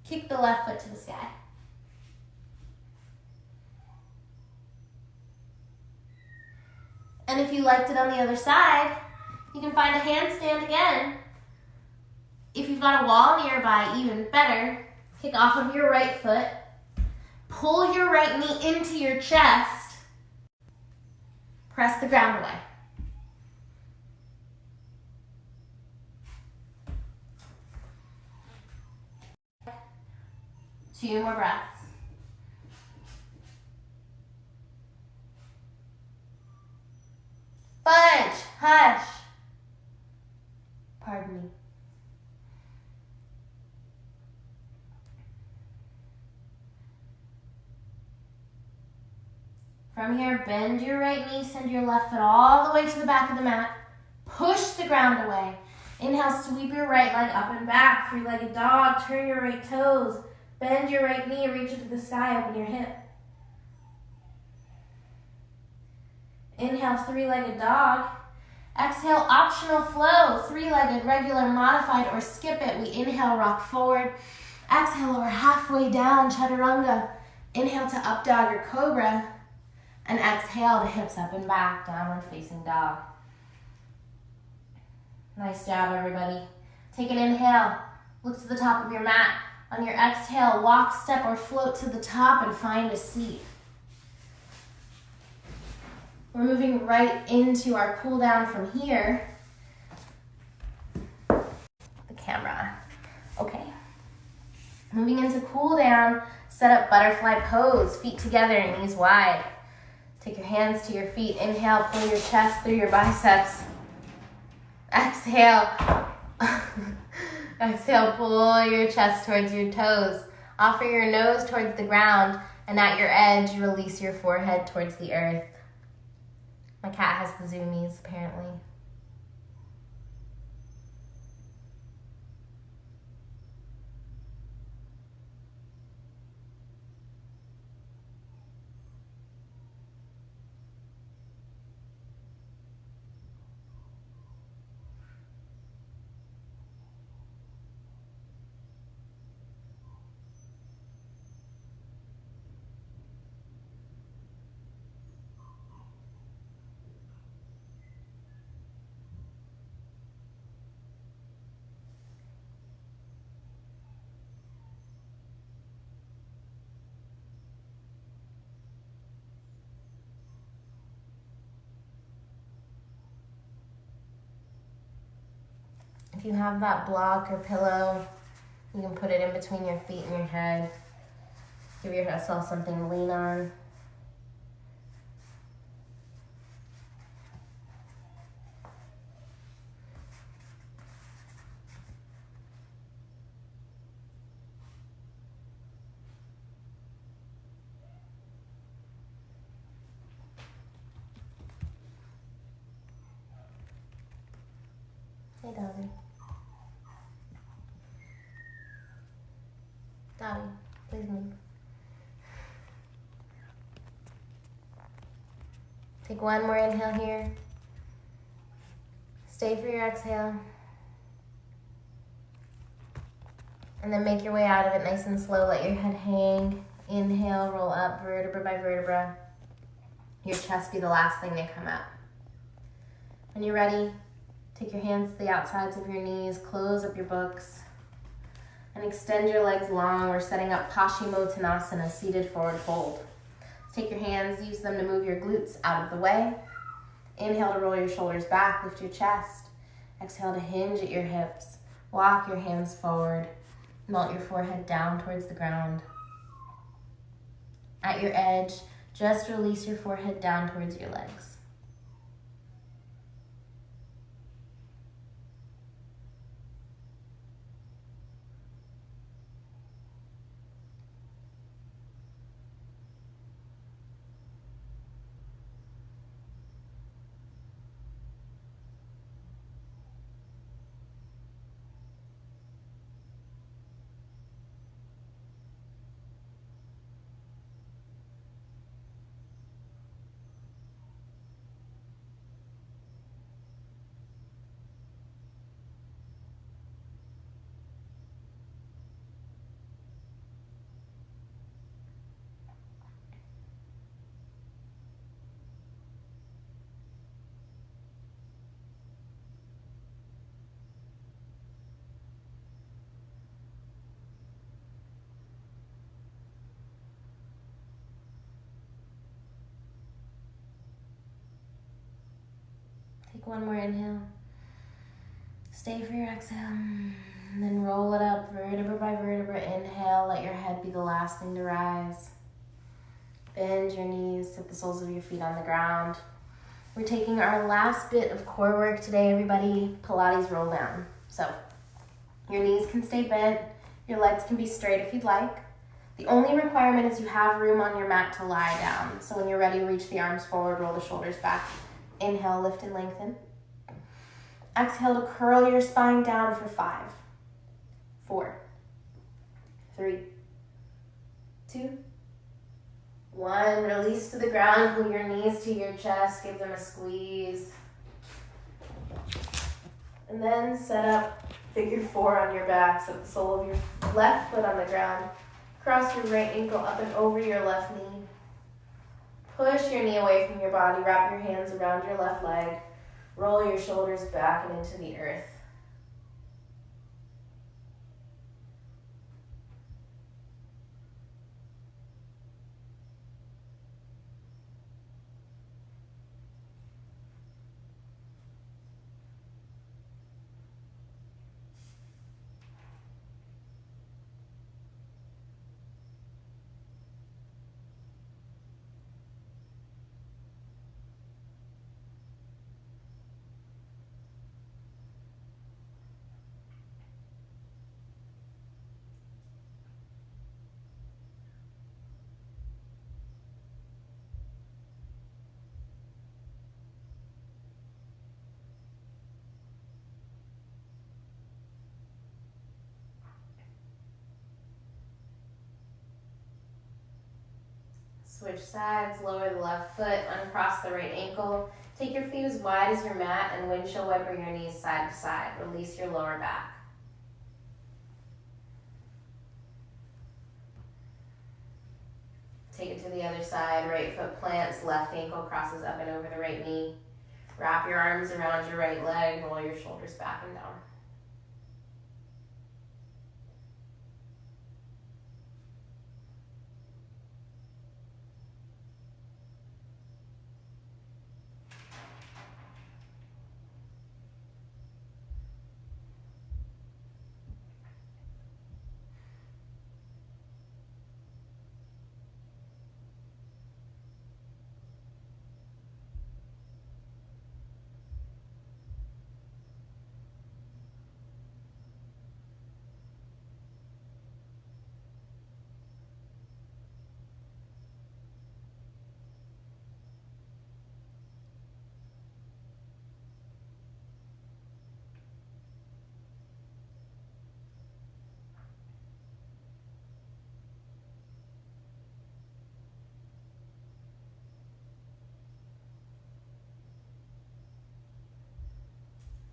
Kick the left foot to the sky. And if you liked it on the other side, you can find a handstand again. If you've got a wall nearby, even better. Kick off of your right foot. Pull your right knee into your chest. Press the ground away. 2 more breaths. Bunch, hush. Pardon me. From here, bend your right knee, send your left foot all the way to the back of the mat. Push the ground away. Inhale, sweep your right leg up and back. 3-legged dog, turn your right toes. Bend your right knee, reach it to the sky, open your hip. Inhale, 3-legged dog. Exhale, optional flow, 3-legged, regular, modified, or skip it. We inhale, rock forward. Exhale, lower halfway down, chaturanga. Inhale to up dog or cobra. And exhale to hips up and back, downward facing dog. Nice job, everybody. Take an inhale, look to the top of your mat. On your exhale, walk, step, or float to the top and find a seat. We're moving right into our cool down from here. The camera. Okay. Moving into cool down, set up butterfly pose, feet together, knees wide. Take your hands to your feet. Inhale, pull your chest through your biceps. Exhale. Exhale, pull your chest towards your toes. Offer your nose towards the ground, and at your edge, release your forehead towards the earth. My cat has the zoomies, apparently. If you have that block or pillow, you can put it in between your feet and your head. Give yourself something to lean on. Hey, Dobby. Dobby, please move. Take one more inhale here. Stay for your exhale. And then make your way out of it nice and slow. Let your head hang. Inhale, roll up vertebra by vertebra. Your chest be the last thing to come up. When you're ready, take your hands to the outsides of your knees, close up your books, and extend your legs long. We're setting up Paschimottanasana, seated forward fold. Take your hands, use them to move your glutes out of the way. Inhale to roll your shoulders back, lift your chest. Exhale to hinge at your hips. Walk your hands forward. Melt your forehead down towards the ground. At your edge, just release your forehead down towards your legs. Take one more inhale. Stay for your exhale. And then roll it up vertebra by vertebra. Inhale, let your head be the last thing to rise. Bend your knees, sit the soles of your feet on the ground. We're taking our last bit of core work today, everybody. Pilates roll down. So your knees can stay bent. Your legs can be straight if you'd like. The only requirement is you have room on your mat to lie down. So when you're ready, reach the arms forward, roll the shoulders back. Inhale, lift and lengthen. Exhale to curl your spine down for 5, 4, 3, 2, 1. Release to the ground. Pull your knees to your chest. Give them a squeeze. And then set up figure 4 on your back. Set the sole of your left foot on the ground. Cross your right ankle up and over your left knee. Push your knee away from your body. Wrap your hands around your left leg. Roll your shoulders back and into the earth. Switch sides, lower the left foot, uncross the right ankle. Take your feet as wide as your mat and windshield wiper your knees side to side. Release your lower back. Take it to the other side. Right foot plants, left ankle crosses up and over the right knee. Wrap your arms around your right leg, roll your shoulders back and down.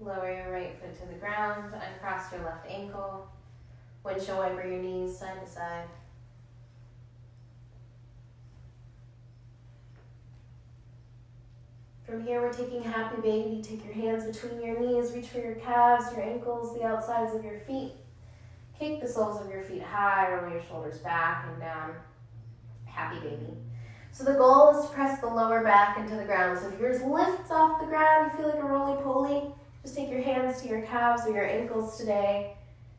Lower your right foot to the ground, uncross your left ankle. Windshield wiper your knees side to side. From here, we're taking happy baby. Take your hands between your knees, reach for your calves, your ankles, the outsides of your feet. Kick the soles of your feet high, roll your shoulders back and down. Happy baby. So the goal is to press the lower back into the ground. So if yours lifts off the ground, you feel like a roly-poly, just take your hands to your calves or your ankles today.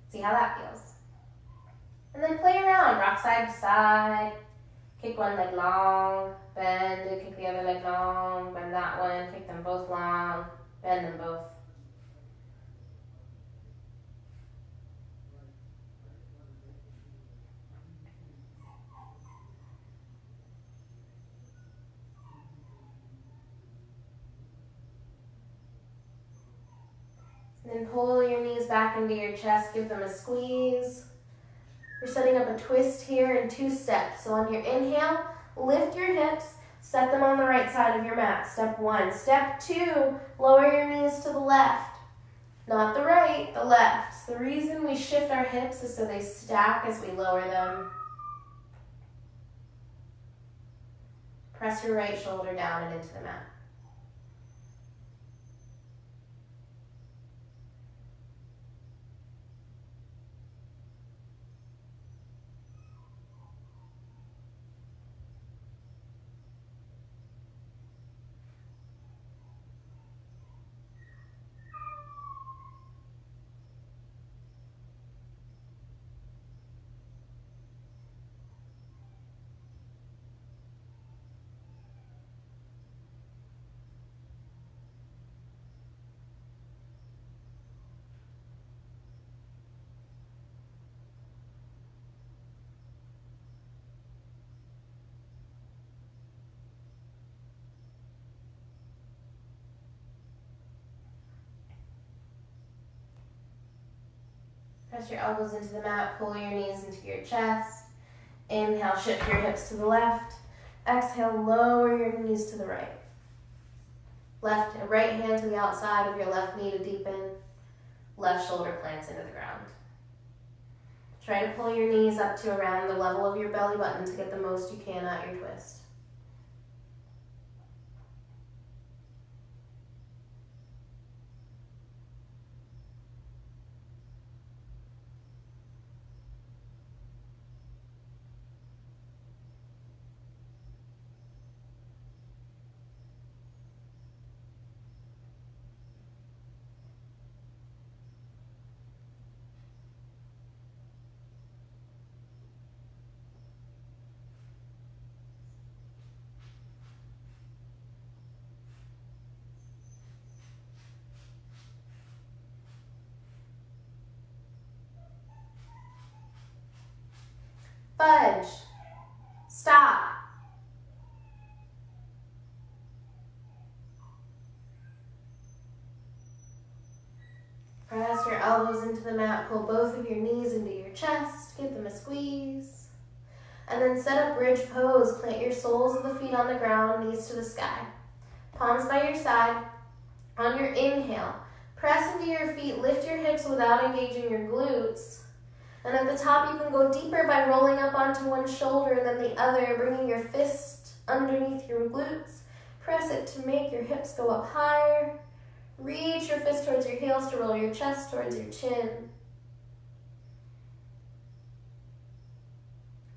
See how that feels. And then play around, rock side to side. Kick one leg long, bend it, kick the other leg long, bend that one, kick them both long, bend them both. Then pull your knees back into your chest, give them a squeeze. We're setting up a twist here in 2 steps. So on your inhale, lift your hips, set them on the right side of your mat. Step 1. Step 2, lower your knees to the left. Not the right, the left. The reason we shift our hips is so they stack as we lower them. Press your right shoulder down and into the mat. Press your elbows into the mat, pull your knees into your chest. Inhale, shift your hips to the left. Exhale, lower your knees to the right. Right hand to the outside of your left knee to deepen. Left shoulder plants into the ground. Try to pull your knees up to around the level of your belly button to get the most you can out your twist. Fudge. Stop. Press your elbows into the mat, pull both of your knees into your chest, give them a squeeze. And then set up bridge pose. Plant your soles of the feet on the ground, knees to the sky. Palms by your side. On your inhale, press into your feet, lift your hips without engaging your glutes. And at the top, you can go deeper by rolling up onto one shoulder and then the other, bringing your fist underneath your glutes. Press it to make your hips go up higher. Reach your fist towards your heels to roll your chest towards your chin.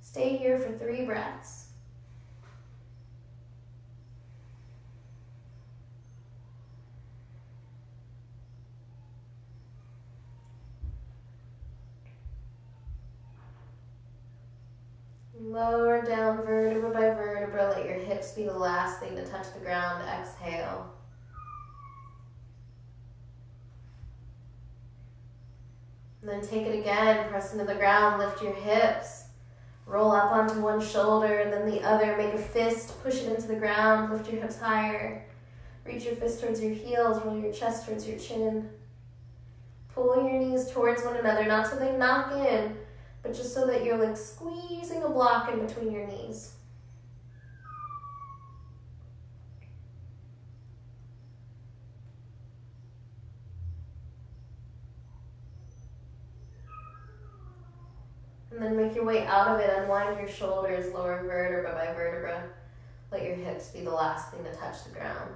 Stay here for 3 breaths. Lower down vertebra by vertebra. Let your hips be the last thing to touch the ground. Exhale. And then take it again. Press into the ground. Lift your hips. Roll up onto one shoulder and then the other. Make a fist. Push it into the ground. Lift your hips higher. Reach your fist towards your heels. Roll your chest towards your chin. Pull your knees towards one another. Not so they knock in, but just so that you're like squeezing a block in between your knees. And then make your way out of it. Unwind your shoulders, lower vertebra by vertebra. Let your hips be the last thing to touch the ground.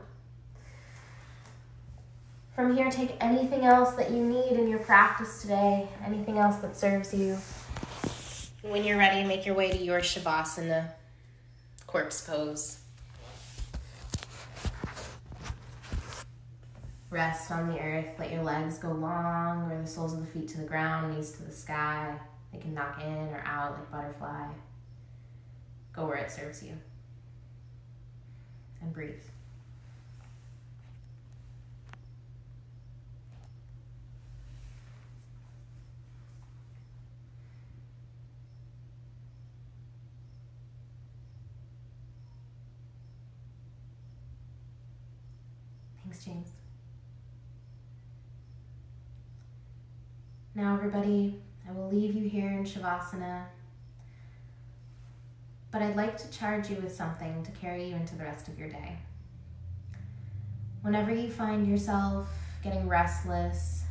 From here, take anything else that you need in your practice today, anything else that serves you. When you're ready, make your way to your Shavasana, corpse pose. Rest on the earth, let your legs go long, or the soles of the feet to the ground, knees to the sky. They can knock in or out like butterfly. Go where it serves you. And breathe. Thanks, James. Now, everybody, I will leave you here in Shavasana, but I'd like to charge you with something to carry you into the rest of your day. Whenever you find yourself getting restless,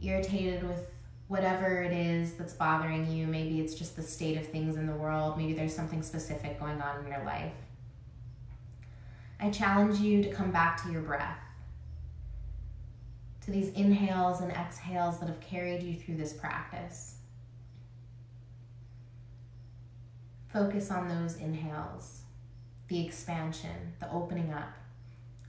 irritated with whatever it is that's bothering you, maybe it's just the state of things in the world, maybe there's something specific going on in your life, I challenge you to come back to your breath, to these inhales and exhales that have carried you through this practice. Focus on those inhales, the expansion, the opening up.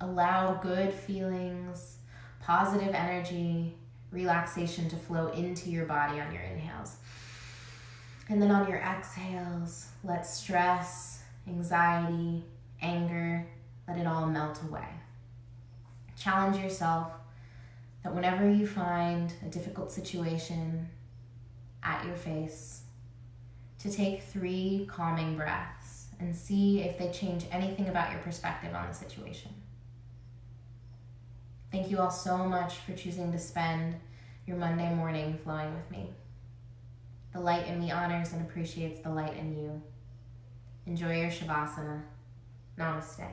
Allow good feelings, positive energy, relaxation to flow into your body on your inhales. And then on your exhales, let stress, anxiety, anger, let it all melt away. Challenge yourself that whenever you find a difficult situation at your face, to take 3 calming breaths and see if they change anything about your perspective on the situation. Thank you all so much for choosing to spend your Monday morning flowing with me. The light in me honors and appreciates the light in you. Enjoy your Shavasana. Namaste.